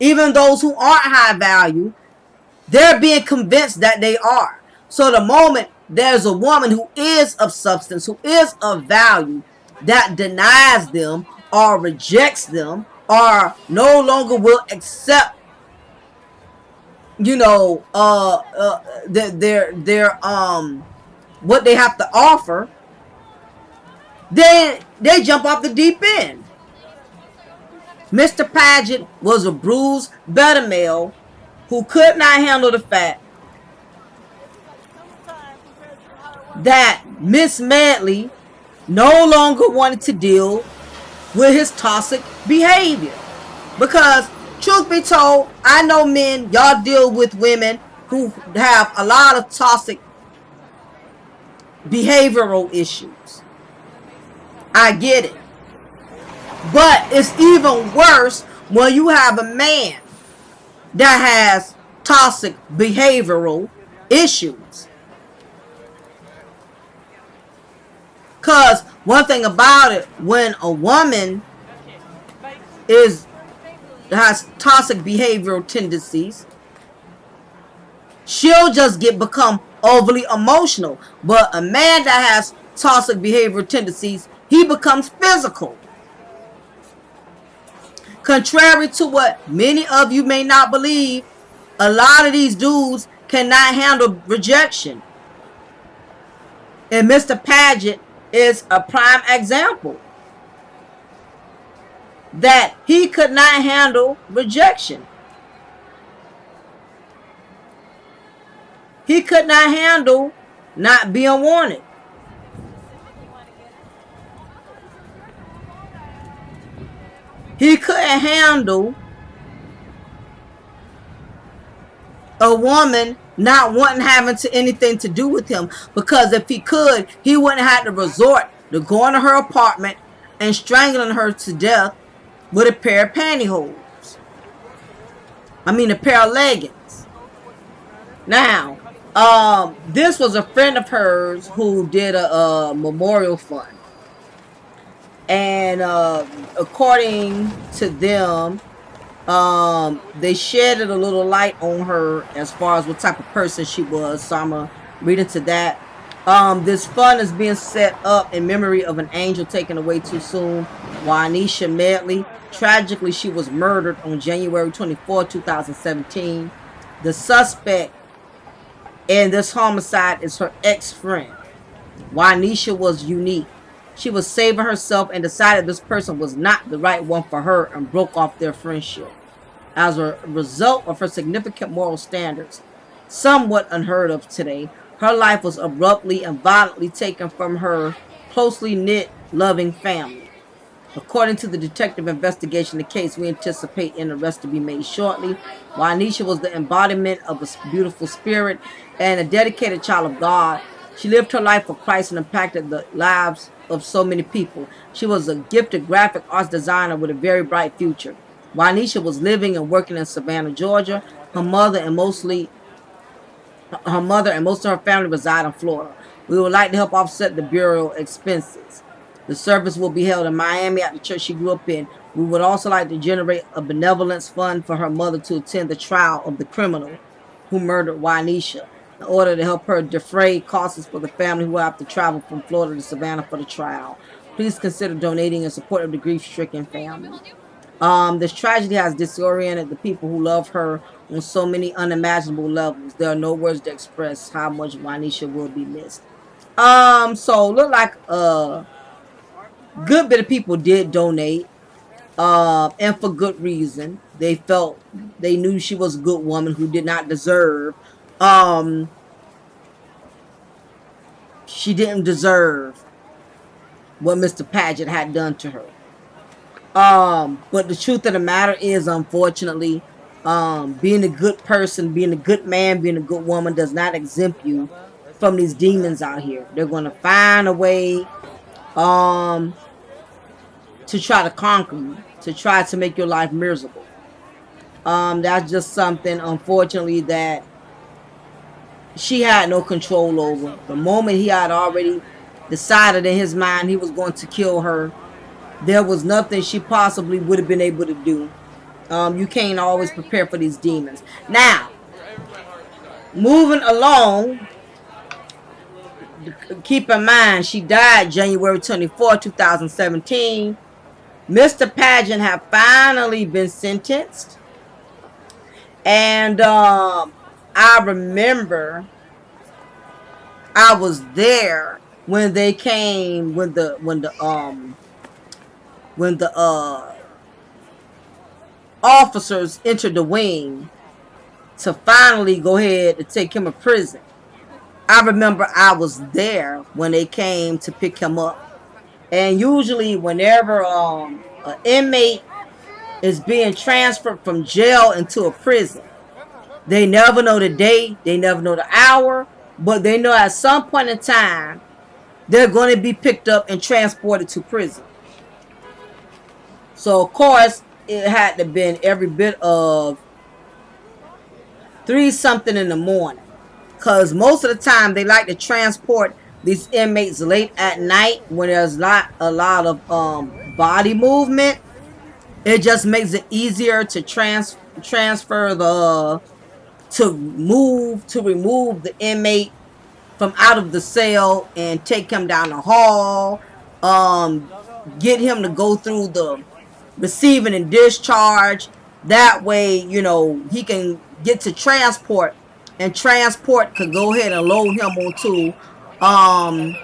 Even those who aren't high value, they're being convinced that they are. So the moment there's a woman who is of substance, who is of value, that denies them or rejects them or no longer will accept, you know, their what they have to offer, then they jump off the deep end. Mr. Paget was a bruised, better male who could not handle the fact that Miss Medley no longer wanted to deal with his toxic behavior. Because, truth be told, I know men, y'all deal with women who have a lot of toxic behavioral issues. I get it. But it's even worse when you have a man that has toxic behavioral issues. Because one thing about it, when a woman has toxic behavioral tendencies, she'll just become overly emotional. But a man that has toxic behavioral tendencies, he becomes physical. Contrary to what many of you may not believe, a lot of these dudes cannot handle rejection. And Mr. Paget is a prime example that he could not handle rejection. He could not handle not being wanted. He couldn't handle a woman not wanting having anything to do with him, because if he could, he wouldn't have to resort to going to her apartment and strangling her to death with a pair of pantyhose. I mean, a pair of leggings. Now, this was a friend of hers who did a memorial fund. And according to them, they shedded a little light on her as far as what type of person she was. So I'm going to read into that. This fund is being set up in memory of an angel taken away too soon, 𝐜𝐴𝐚'𝐬 Medley. Tragically, she was murdered on January 24, 2017. The suspect in this homicide is her ex-friend. 𝐜𝐴𝐚'𝐬 was unique. She was saving herself and decided this person was not the right one for her and broke off their friendship. As a result of her significant moral standards, somewhat unheard of today, her life was abruptly and violently taken from her closely knit, loving family. According to the detective investigation the case, we anticipate an arrest to be made shortly. 𝐜𝐴𝐚'𝐬 was the embodiment of a beautiful spirit and a dedicated child of God. She lived her life for Christ and impacted the lives of so many people. She was a gifted graphic arts designer with a very bright future. 𝐜𝐴𝐚'𝐬 was living and working in Savannah, Georgia. Her mother and most of her family reside in Florida. We would like to help offset the burial expenses. The service will be held in Miami at the church she grew up in. We would also like to generate a benevolence fund for her mother to attend the trial of the criminal who murdered 𝐜𝐴𝐚'𝐬, in order to help her defray costs for the family who have to travel from Florida to Savannah for the trial. Please consider donating in support of the grief-stricken family. This tragedy has disoriented the people who love her on so many unimaginable levels. There are no words to express how much 𝐜𝐴𝐚'𝐬 will be missed. So look like a good bit of people did donate, and for good reason. They knew she was a good woman who did not deserve. She didn't deserve what Mr. Paget had done to her. But the truth of the matter is, unfortunately, being a good person, being a good man, being a good woman does not exempt you from these demons out here. They're gonna find a way to try to conquer you, to try to make your life miserable. That's just something, unfortunately, that she had no control over. The moment he had already decided in his mind he was going to kill her, there was nothing she possibly would have been able to do. You can't always prepare for these demons. Now, moving along, keep in mind she died January 24, 2017. Mr. Pageant had finally been sentenced. And I remember I was there when they came, when the officers entered the wing to finally go ahead and take him to prison. I remember I was there when they came to pick him up. And usually whenever an inmate is being transferred from jail into a prison, they never know the day, they never know the hour, but they know at some point in time they're going to be picked up and transported to prison. So of course it had to been every bit of 3 something in the morning, because most of the time they like to transport these inmates late at night when there's not a lot of body movement. It just makes it easier to transfer the to remove the inmate from out of the cell and take him down the hall, get him to go through the receiving and discharge. That way, you know, he can get to transport, and transport could go ahead and load him onto I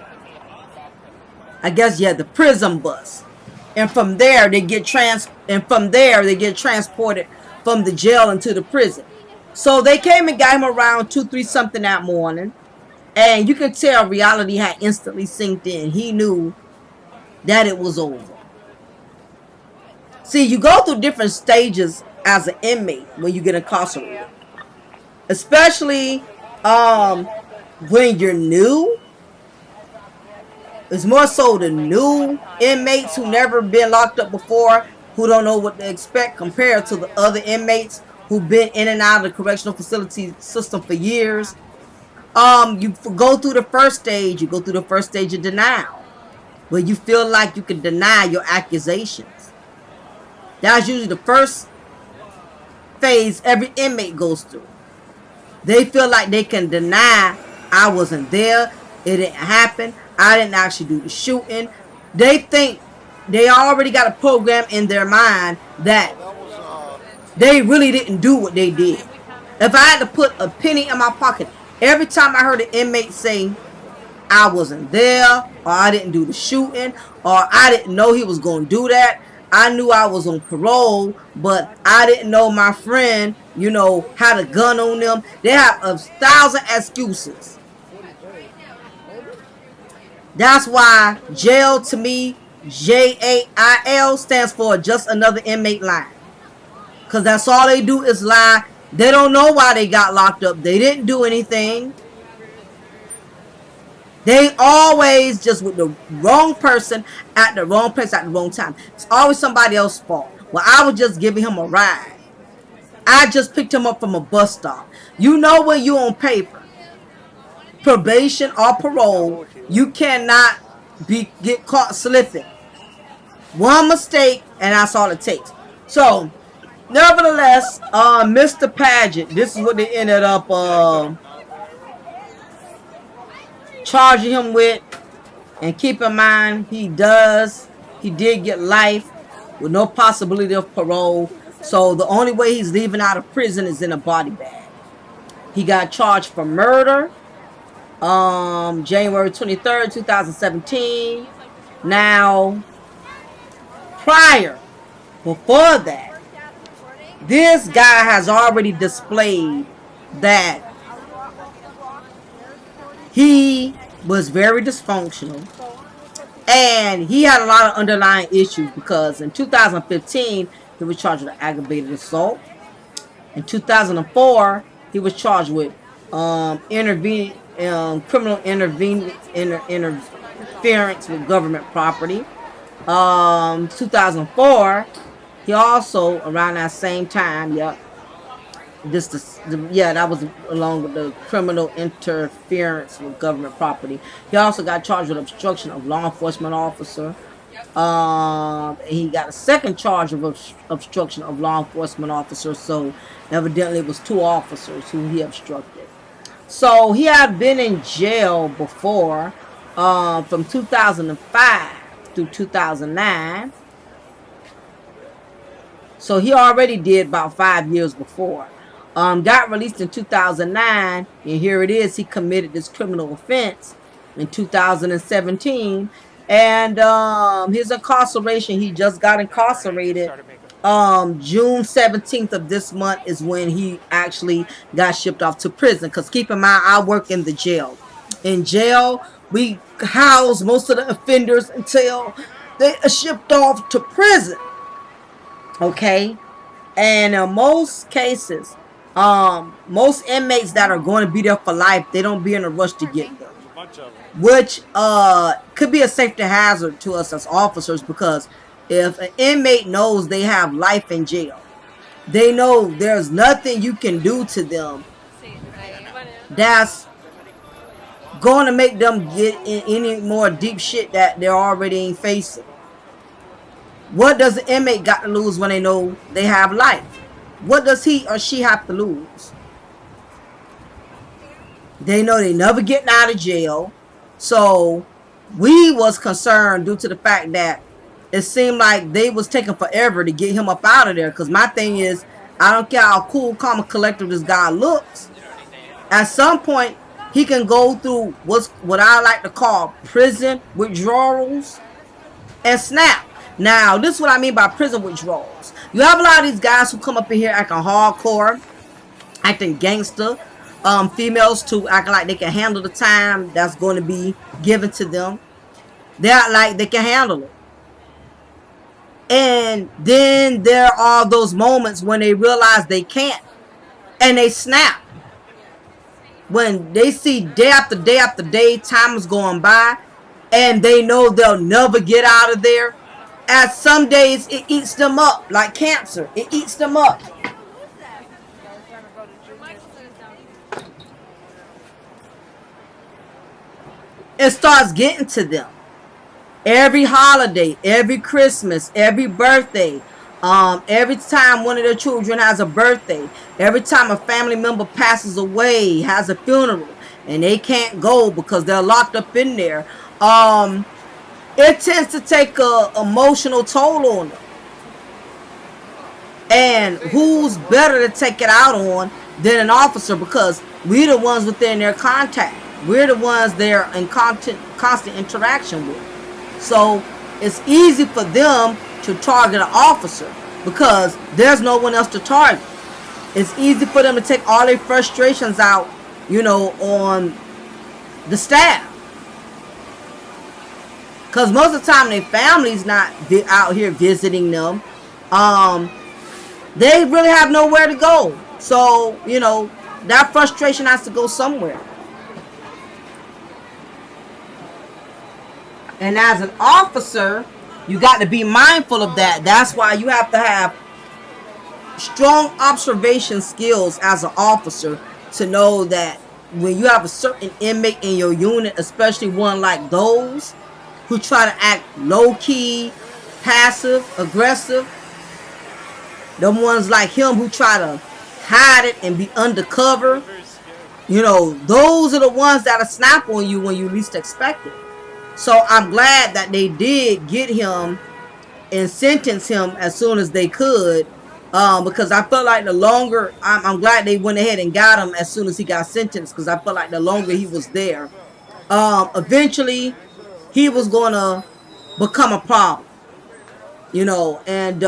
guess, yeah, the prison bus. And from there they get transported from the jail into the prison. So they came and got him around 2-3 something that morning. And you could tell reality had instantly synced in. He knew that it was over. See, you go through different stages as an inmate when you get incarcerated. Especially when you're new. It's more so the new inmates who never been locked up before, who don't know what to expect, compared to the other inmates who've been in and out of the correctional facility system for years. You go through the first stage. You go through the first stage of denial, where you feel like you can deny your accusations. That's usually the first phase every inmate goes through. They feel like they can deny, I wasn't there, it didn't happen, I didn't actually do the shooting. They think they already got a program in their mind that they really didn't do what they did. If I had to put a penny in my pocket every time I heard an inmate say, I wasn't there, or I didn't do the shooting, or I didn't know he was going to do that, I knew I was on parole, but I didn't know my friend, you know, had a gun on them. They have 1,000 excuses. That's why jail, to me, JAIL, stands for just another inmate lying. Because that's all they do is lie. They don't know why they got locked up. They didn't do anything. They always just with the wrong person at the wrong place at the wrong time. It's always somebody else's fault. Well, I was just giving him a ride. I just picked him up from a bus stop. You know, when you on paper, probation or parole, you cannot get caught slipping. One mistake and that's all it takes. So, nevertheless, Mr. Pageant, this is what they ended up charging him with. And keep in mind, he did get life with no possibility of parole. So the only way he's leaving out of prison is in a body bag. He got charged for murder January 23rd, 2017. Now, before that, this guy has already displayed that he was very dysfunctional. And he had a lot of underlying issues because in 2015, he was charged with aggravated assault. In 2004, he was charged with criminal interference with government property. 2004, he also around that same time, yeah, that was along with the criminal interference with government property. He also got charged with obstruction of law enforcement officer. He got a second charge of obstruction of law enforcement officer. So evidently it was 2 officers who he obstructed. So he had been in jail before, from 2005 through 2009. So he already did about 5 years before. Got released in 2009, and here it is. He committed this criminal offense in 2017, and his incarceration, he just got incarcerated. June 17th of this month is when he actually got shipped off to prison. Because keep in mind, I work in the jail. In jail, we house most of the offenders until they are shipped off to prison. Okay? And in most cases, most inmates that are going to be there for life, they don't be in a rush to get them, which could be a safety hazard to us as officers, because if an inmate knows they have life in jail, they know there's nothing you can do to them that's going to make them get in any more deep shit that they're already facing. What does the inmate got to lose when they know they have life? What does he or she have to lose? They know they never getting out of jail. So we was concerned due to the fact that it seemed like they was taking forever to get him up out of there. Because my thing is, I don't care how cool, calm, and collected this guy looks. At some point, he can go through what I like to call prison withdrawals and snap. Now, this is what I mean by prison withdrawals. You have a lot of these guys who come up in here acting hardcore, acting gangster. Females too, acting like they can handle the time that's going to be given to them. They act like they can handle it. And then there are those moments when they realize they can't, and they snap. When they see day after day after day, time is going by, and they know they'll never get out of there. As some days it eats them up like cancer. It eats them up. It starts getting to them. Every holiday, every Christmas, every birthday, every time one of their children has a birthday, every time a family member passes away, has a funeral, and they can't go because they're locked up in there, it tends to take a emotional toll on them. And who's better to take it out on than an officer? Because we're the ones within their contact. We're the ones they're in constant interaction with. So it's easy for them to target an officer because there's no one else to target. It's easy for them to take all their frustrations out, on the staff. Because most of the time their family's not out here visiting them. They really have nowhere to go. So, that frustration has to go somewhere. And as an officer, you got to be mindful of that. That's why you have to have strong observation skills as an officer to know that when you have a certain inmate in your unit, especially one like those who try to act low-key, passive, aggressive, the ones like him who try to hide it and be undercover, those are the ones that'll snap on you when you least expect it. So I'm glad that they did get him and sentence him as soon as they could, because I felt like the longer, I'm glad they went ahead and got him as soon as he got sentenced, because I felt like the longer he was there, eventually he was going to become a problem, and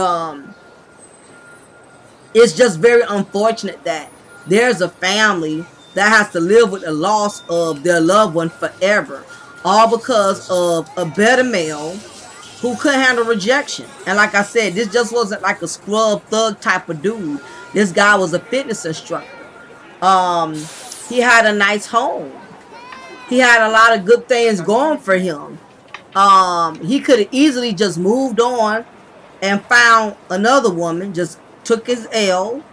it's just very unfortunate that there's a family that has to live with the loss of their loved one forever. all because of a better male who couldn't handle rejection. And like I said, this just wasn't like a scrub thug type of dude. This guy was a fitness instructor. He had a nice home. He had a lot of good things going for him. He could have easily just moved on and found another woman, just took his L,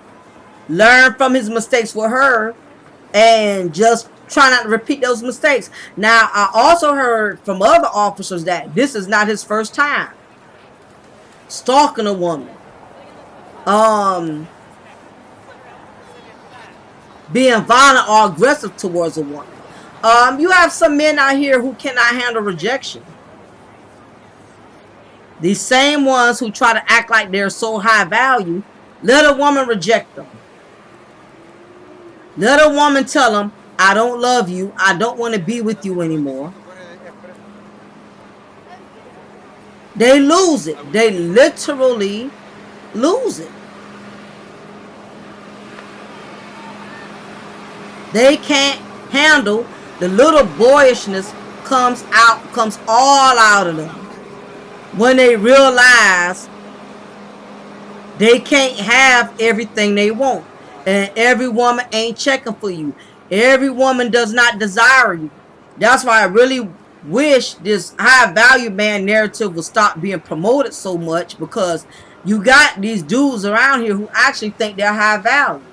learned from his mistakes with her, and just try not to repeat those mistakes. Now, I also heard from other officers that this is not his first time stalking a woman, being violent or aggressive towards a woman. You have some men out here who cannot handle rejection. These same ones who try to act like they're so high value, let a woman reject them. Let a woman tell them, I don't love you. I don't want to be with you anymore. They lose it. They literally lose it. They can't handle the little boyishness comes all out of them when they realize they can't have everything they want. And every woman ain't checking for you. Every woman does not desire you. That's why I really wish this high value man narrative would stop being promoted so much, because you got these dudes around here who actually think they're high value.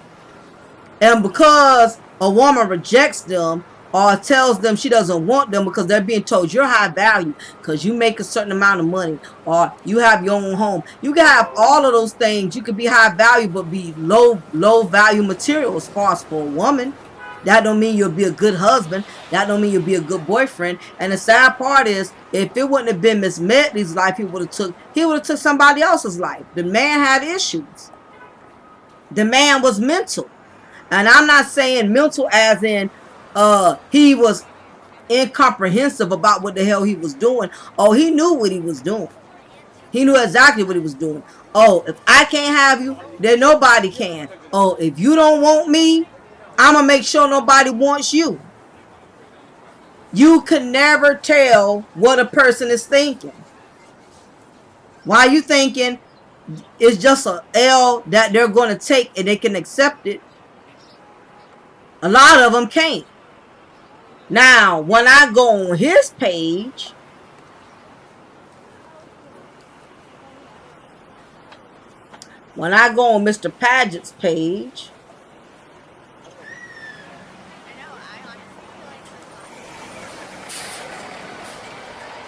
And because a woman rejects them or tells them she doesn't want them because they're being told you're high value because you make a certain amount of money or you have your own home. You can have all of those things. You could be high value but be low value material as far as for a woman. That don't mean you'll be a good husband. That don't mean you'll be a good boyfriend. And the sad part is, if it wouldn't have been Miss Medley's life, he would have took somebody else's life. The man had issues. The man was mental. And I'm not saying mental as in he was incomprehensive about what the hell he was doing. Oh, he knew what he was doing. He knew exactly what he was doing. Oh, if I can't have you, then nobody can. Oh, if you don't want me, I'm going to make sure nobody wants you. You can never tell what a person is thinking. Why you thinking it's just a L that they're going to take and they can accept it? A lot of them can't. Now, when I go on his page, when I go on Mr. Paget's page,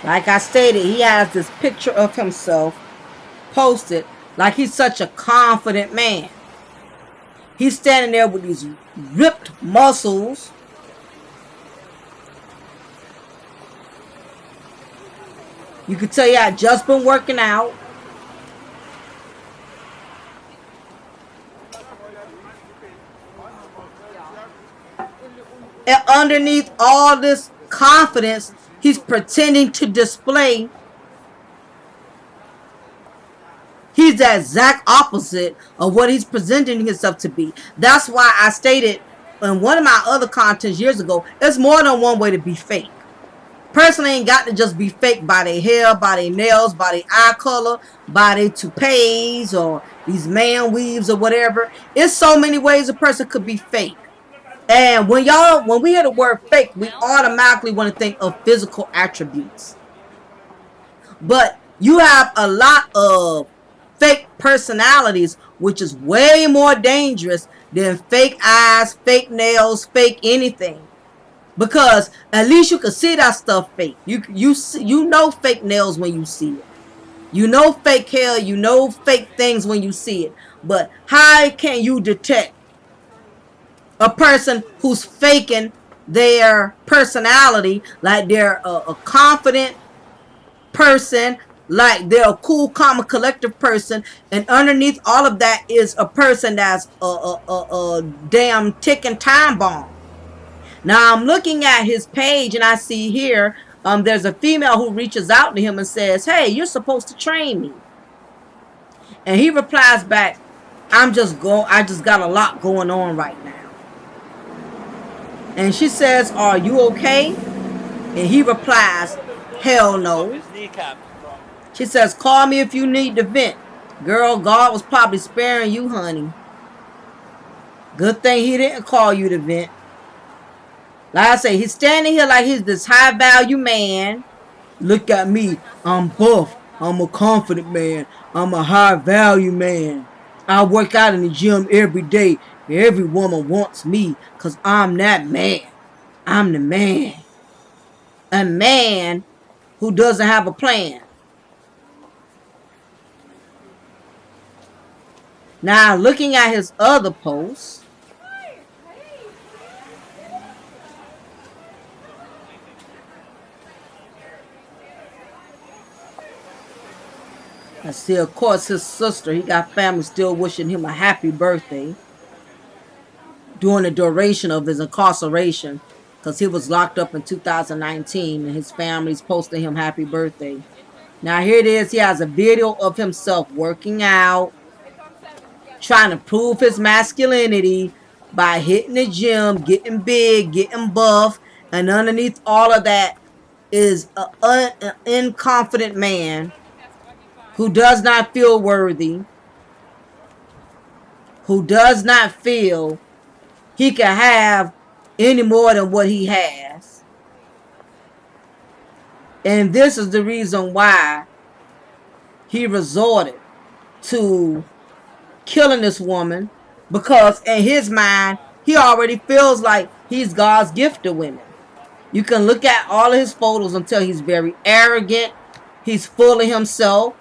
like I stated, he has this picture of himself posted like he's such a confident man. He's standing there with these ripped muscles. You can tell he had just been working out. And underneath all this confidence, he's pretending to display. He's the exact opposite of what he's presenting himself to be. That's why I stated in one of my other contents years ago, there's more than one way to be fake. Person ain't got to just be fake by their hair, by their nails, by their eye color, by their toupees or these man weaves or whatever. It's so many ways a person could be fake. And when we hear the word fake, we automatically want to think of physical attributes. But you have a lot of fake personalities, which is way more dangerous than fake eyes, fake nails, fake anything. Because at least you can see that stuff fake. You know fake nails when you see it. You know fake hair. You know fake things when you see it. But how can you detect a person who's faking their personality, like they're a confident person, like they're a cool, calm, and collective person, and underneath all of that is a person that's a damn ticking time bomb? Now I'm looking at his page and I see here there's a female who reaches out to him and says, hey, you're supposed to train me. And he replies back, I just got a lot going on right now. And she says, are you okay? And he replies, hell no. She says, call me if you need to vent. Girl, God was probably sparing you, honey. Good thing he didn't call you to vent. Like I say, he's standing here like he's this high value man. Look at me. I'm buff. I'm a confident man. I'm a high value man. I work out in the gym every day. Every woman wants me because I'm that man. I'm the man. A man who doesn't have a plan. Now, looking at his other posts, I see, of course, his sister, he got family still wishing him a happy birthday during the duration of his incarceration, because he was locked up in 2019 and his family's posting him happy birthday. Now here it is. He has a video of himself working out, trying to prove his masculinity by hitting the gym, getting big, getting buff, and underneath all of that is an inconfident man who does not feel worthy, who does not feel he can have any more than what he has. And this is the reason why he resorted to killing this woman, because in his mind, he already feels like he's God's gift to women. You can look at all of his photos until he's very arrogant. He's full of himself.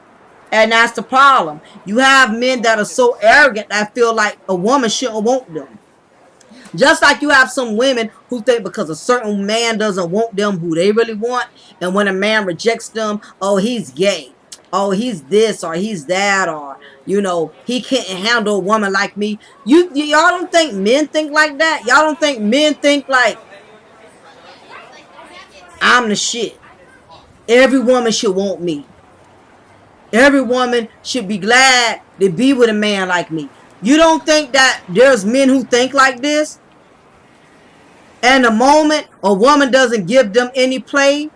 And that's the problem. You have men that are so arrogant that feel like a woman shouldn't want them. Just like you have some women who think because a certain man doesn't want them who they really want, and when a man rejects them, oh, he's gay. Oh, he's this or he's that, or, you know, he can't handle a woman like me. Y'all don't think men think like that? Y'all don't think men think like, I'm the shit. Every woman should want me. Every woman should be glad to be with a man like me. You don't think that there's men who think like this? And the moment a woman doesn't give them any play,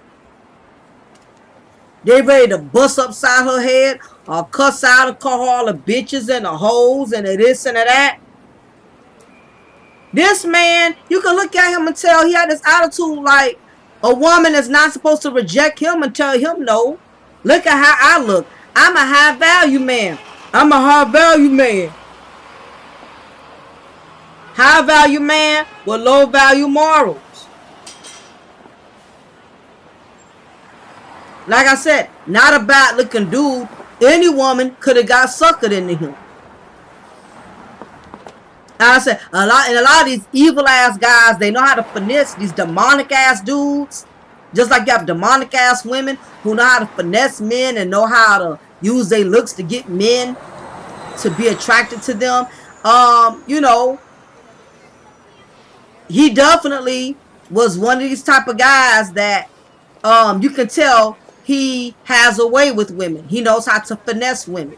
they ready to bust upside her head or cuss out and call all the bitches and the hoes and the this and the that. This man, you can look at him and tell he had this attitude like a woman is not supposed to reject him and tell him no. Look at how I look. I'm a high value man. I'm a high value man. High value man with low value morals. Like I said, not a bad looking dude. Any woman could have got suckered into him. I said, a lot of these evil ass guys, they know how to finesse these demonic ass dudes. Just like you have demonic ass women who know how to finesse men and know how to use their looks to get men to be attracted to them. You know, he definitely was one of these type of guys that you can tell he has a way with women. He knows how to finesse women.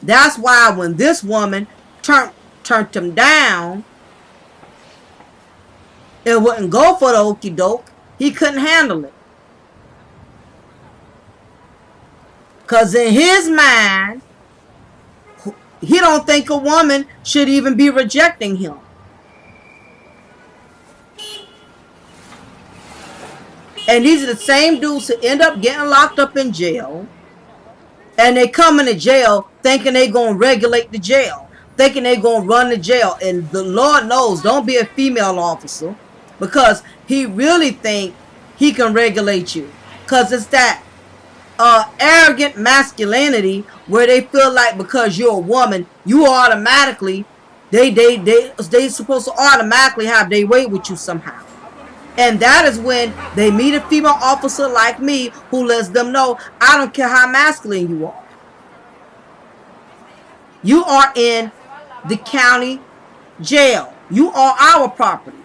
That's why when this woman turned him down, it wouldn't go for the okie doke. He couldn't handle it. Because in his mind, he don't think a woman should even be rejecting him. And these are the same dudes who end up getting locked up in jail. And they come into jail thinking they going to regulate the jail. Thinking they going to run the jail. And the Lord knows, don't be a female officer. Because he really think he can regulate you. Because it's that arrogant masculinity where they feel like because you're a woman, you automatically, they supposed to automatically have their way with you somehow. And that is when they meet a female officer like me who lets them know, I don't care how masculine you are. You are in the county jail. You are our property.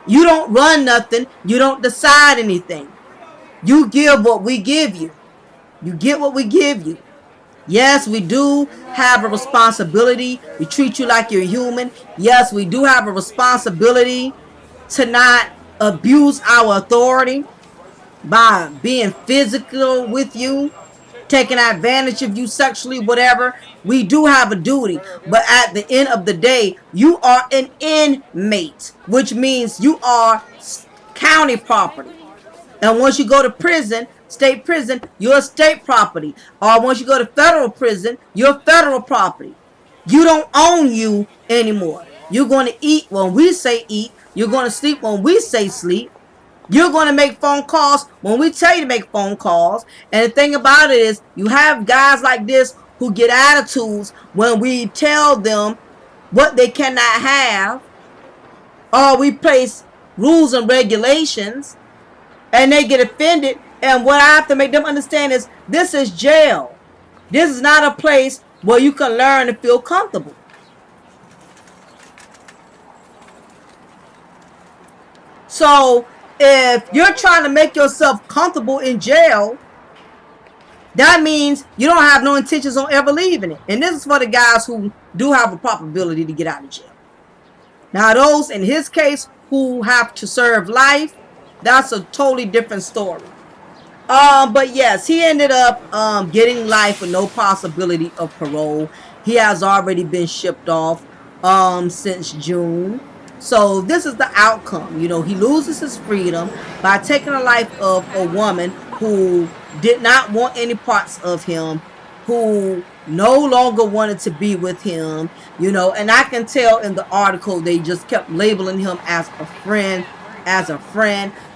You don't run nothing. You don't decide anything. You give what we give you. You get what we give you. Yes, we do have a responsibility. We treat you like you're human. Yes, we do have a responsibility to not abuse our authority by being physical with you, taking advantage of you sexually, whatever. We do have a duty, but at the end of the day, you are an inmate, which means you are county property. And once you go to prison, state prison, you're state property. Or once you go to federal prison, you're federal property. You don't own you anymore. You're going to eat when we say eat. You're going to sleep when we say sleep. You're going to make phone calls when we tell you to make phone calls. And the thing about it is, you have guys like this who get attitudes when we tell them what they cannot have, or we place rules and regulations, and they get offended. And what I have to make them understand is, this is jail. This is not a place where you can learn and feel comfortable. So if you're trying to make yourself comfortable in jail, that means you don't have no intentions on ever leaving it. And this is for the guys who do have a probability to get out of jail. Now, those in his case who have to serve life, that's a totally different story. But yes, he ended up getting life with no possibility of parole. He has already been shipped off since June. So this is the outcome. You know, he loses his freedom by taking the life of a woman who did not want any parts of him, who no longer wanted to be with him, you know. And I can tell in the article they just kept labeling him as a friend,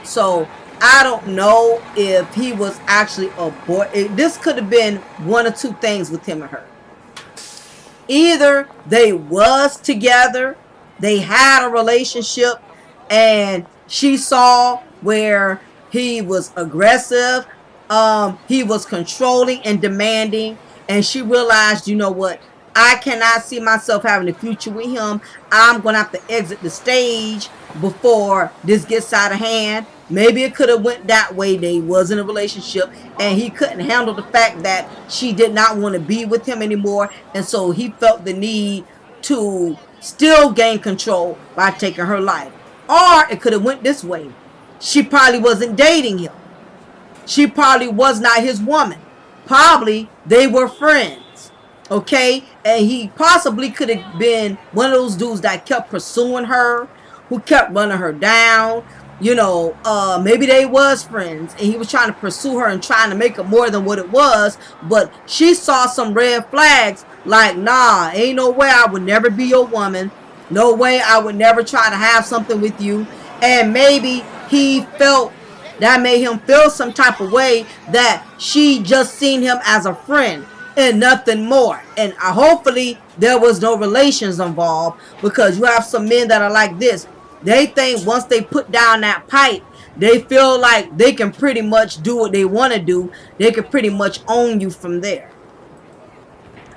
So I don't know if he was actually a boy. This could have been one or two things with him and her. Either they was together, they had a relationship, and she saw where he was aggressive, he was controlling and demanding, and she realized, you know what, I cannot see myself having a future with him. I'm going to have to exit the stage before this gets out of hand. Maybe it could have went that way. They was in a relationship and he couldn't handle the fact that she did not want to be with him anymore. And so he felt the need to still gain control by taking her life. Or it could have went this way. She probably wasn't dating him. She probably was not his woman. Probably they were friends. Okay? And he possibly could have been one of those dudes that kept pursuing her, who kept running her down. You know, maybe they was friends and he was trying to pursue her and trying to make it more than what it was. But she saw some red flags like, nah, ain't no way I would never be your woman. No way I would never try to have something with you. And maybe he felt that made him feel some type of way, that she just seen him as a friend and nothing more. And hopefully there was no relations involved, because you have some men that are like this. They think once they put down that pipe, they feel like they can pretty much do what they want to do. They can pretty much own you from there.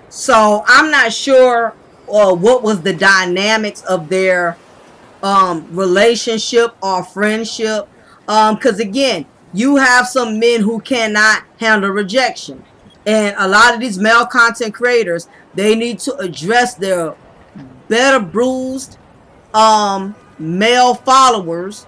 So I'm not sure what was the dynamics of their relationship or friendship. Because again, you have some men who cannot handle rejection. And a lot of these male content creators, they need to address their better bruised male followers.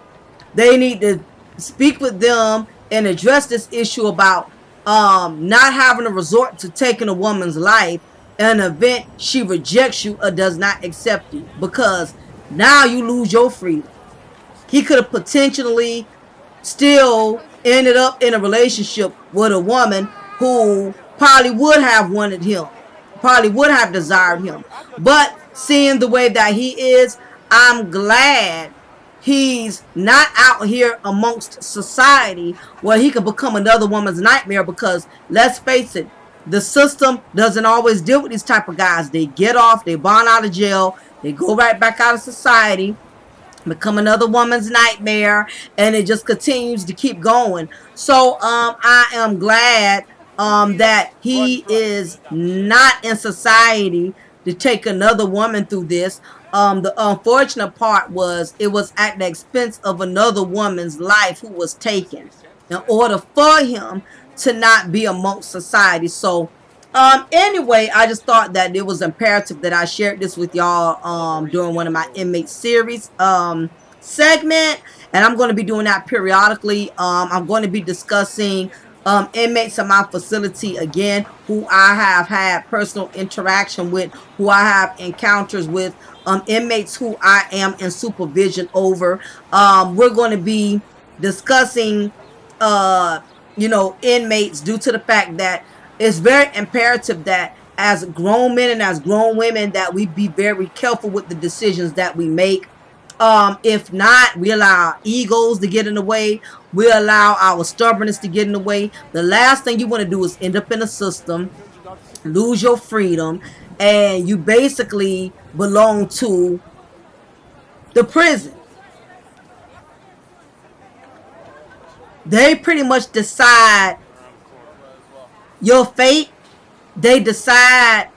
They need to speak with them and address this issue about not having to resort to taking a woman's life in an event she rejects you or does not accept you, because now you lose your freedom. He could have potentially still ended up in a relationship with a woman who probably would have wanted him, probably would have desired him. But seeing the way that he is, I'm glad he's not out here amongst society where he could become another woman's nightmare. Because let's face it, the system doesn't always deal with these type of guys. They get off, they bond out of jail, they go right back out of society, become another woman's nightmare, and it just continues to keep going. So I am glad that he is not in society to take another woman through this. The unfortunate part was it was at the expense of another woman's life who was taken in order for him to not be amongst society. So anyway, I just thought that it was imperative that I shared this with y'all during one of my inmate series segment. and I'm going to be doing that periodically. I'm going to be discussing inmates in my facility again, who I have had personal interaction with, who I have encounters with, inmates who I am in supervision over. We're going to be discussing, you know, inmates, due to the fact that it's very imperative that as grown men and as grown women that we be very careful with the decisions that we make. If not, we allow our egos to get in the way. We allow our stubbornness to get in the way. The last thing you want to do is end up in a system, lose your freedom, and you basically belong to the prison. They pretty much decide your fate. They decide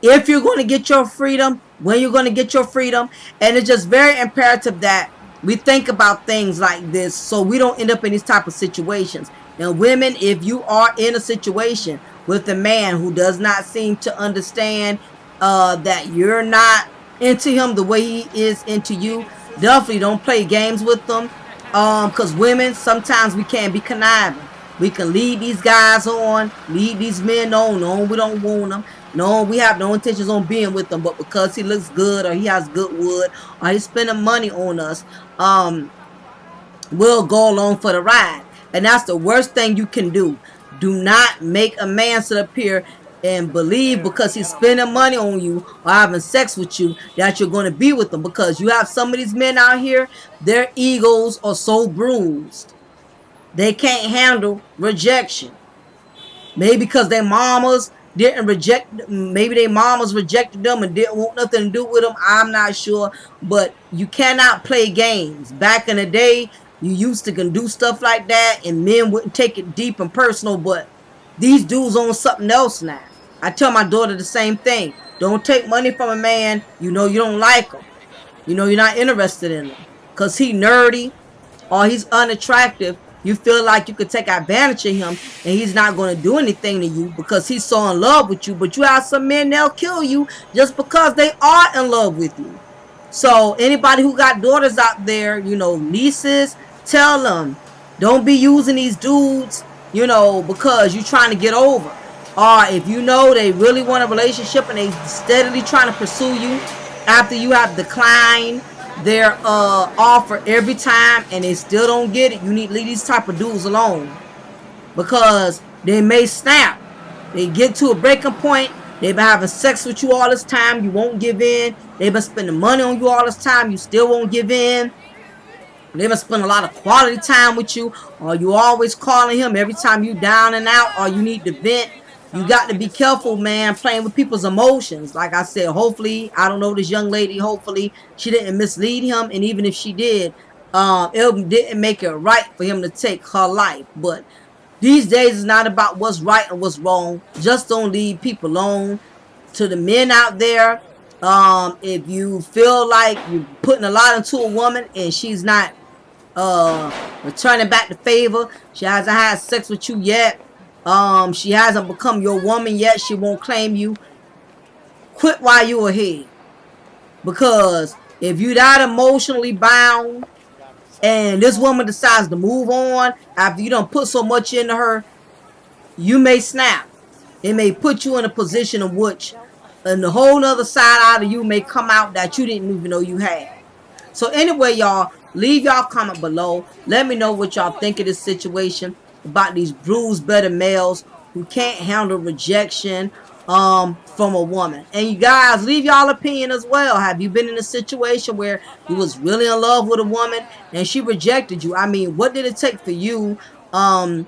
if you're going to get your freedom, when you're going to get your freedom. And it's just very imperative that we think about things like this so we don't end up in these type of situations. Now, women, if you are in a situation with a man who does not seem to understand that you're not into him the way he is into you, definitely don't play games with them. Because women, sometimes we can't be conniving. We can lead these guys on, lead these men on. No, we don't want them. No, we have no intentions on being with them. But because he looks good, or he has good wood, or he's spending money on us, we'll go along for the ride. And that's the worst thing you can do. Do not make a man sit up here and believe because he's spending money on you or having sex with you that you're going to be with them. Because you have some of these men out here, their egos are so bruised. They can't handle rejection. Maybe because their mamas didn't reject, maybe their mamas rejected them and didn't want nothing to do with them. I'm not sure. But you cannot play games. Back in the day, you used to do stuff like that and men wouldn't take it deep and personal. But these dudes on something else now. I tell my daughter the same thing. Don't take money from a man you know you don't like him. You know you're not interested in him. Because he nerdy or he's unattractive. You feel like you could take advantage of him and he's not going to do anything to you because he's so in love with you. But you have some men, they'll kill you just because they are in love with you. So anybody who got daughters out there, you know, nieces, tell them, don't be using these dudes, you know, because you're trying to get over. Or if you know they really want a relationship and they steadily trying to pursue you after you have declined their offer every time and they still don't get it, you need to leave these type of dudes alone. Because they may snap. They get to a breaking point. They've been having sex with you all this time. You won't give in. They've been spending money on you all this time. You still won't give in. They've been spending a lot of quality time with you. Or you always calling him every time you down and out or you need to vent. You got to be careful, man, playing with people's emotions. Like I said, hopefully, I don't know this young lady, hopefully she didn't mislead him. And even if she did, it didn't make it right for him to take her life. But these days, it's not about what's right and what's wrong. Just don't leave people alone. To the men out there, if you feel like you're putting a lot into a woman and she's not returning back the favor, she hasn't had sex with you yet, she hasn't become your woman yet, she won't claim you, quit while you're ahead. Because if you're that emotionally bound and this woman decides to move on after you done put so much into her, you may snap. It may put you in a position in which and the whole other side out of you may come out that you didn't even know you had. So anyway, y'all, leave y'all comment below. Let me know what y'all think of this situation about these bruised better males who can't handle rejection from a woman. And you guys, leave y'all opinion as well. Have you been in a situation where you was really in love with a woman and she rejected you? I mean, what did it take for you to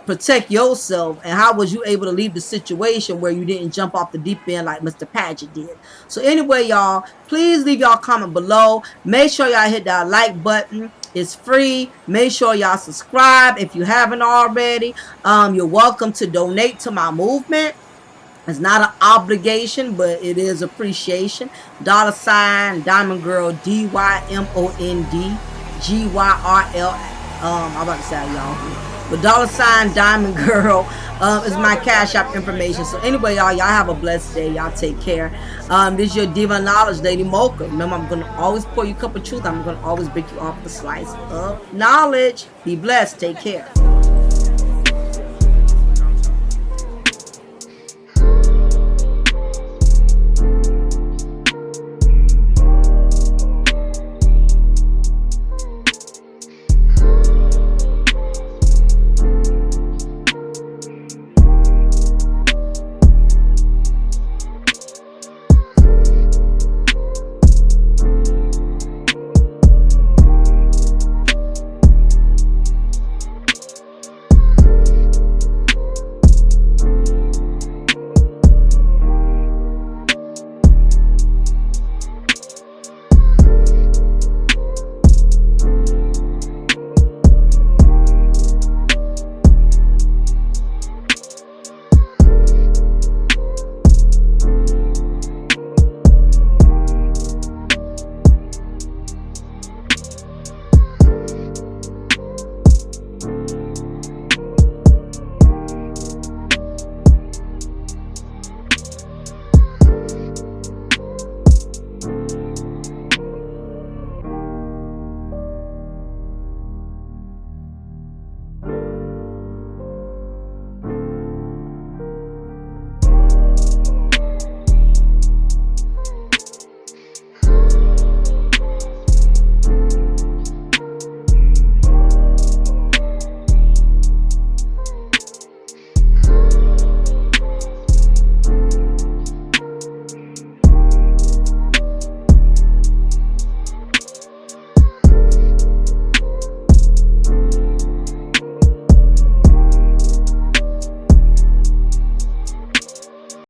protect yourself, and how was you able to leave the situation where you didn't jump off the deep end like Mr. Paget did? So anyway, y'all, please leave y'all comment below. Make sure y'all hit that like button. It's free. Make sure y'all subscribe if you haven't already. You're welcome to donate to my movement. It's not an obligation, but it is appreciation. $sign DymondGyrl, DymondGyrl. I'm about to say y'all. But $ DymondGyrl is my Cash App information. So anyway, y'all have a blessed day. Y'all take care. This is your Diva Knowledge, Lady Mocha. Remember, I'm going to always pour you a cup of truth. I'm going to always break you off the slice of knowledge. Be blessed. Take care.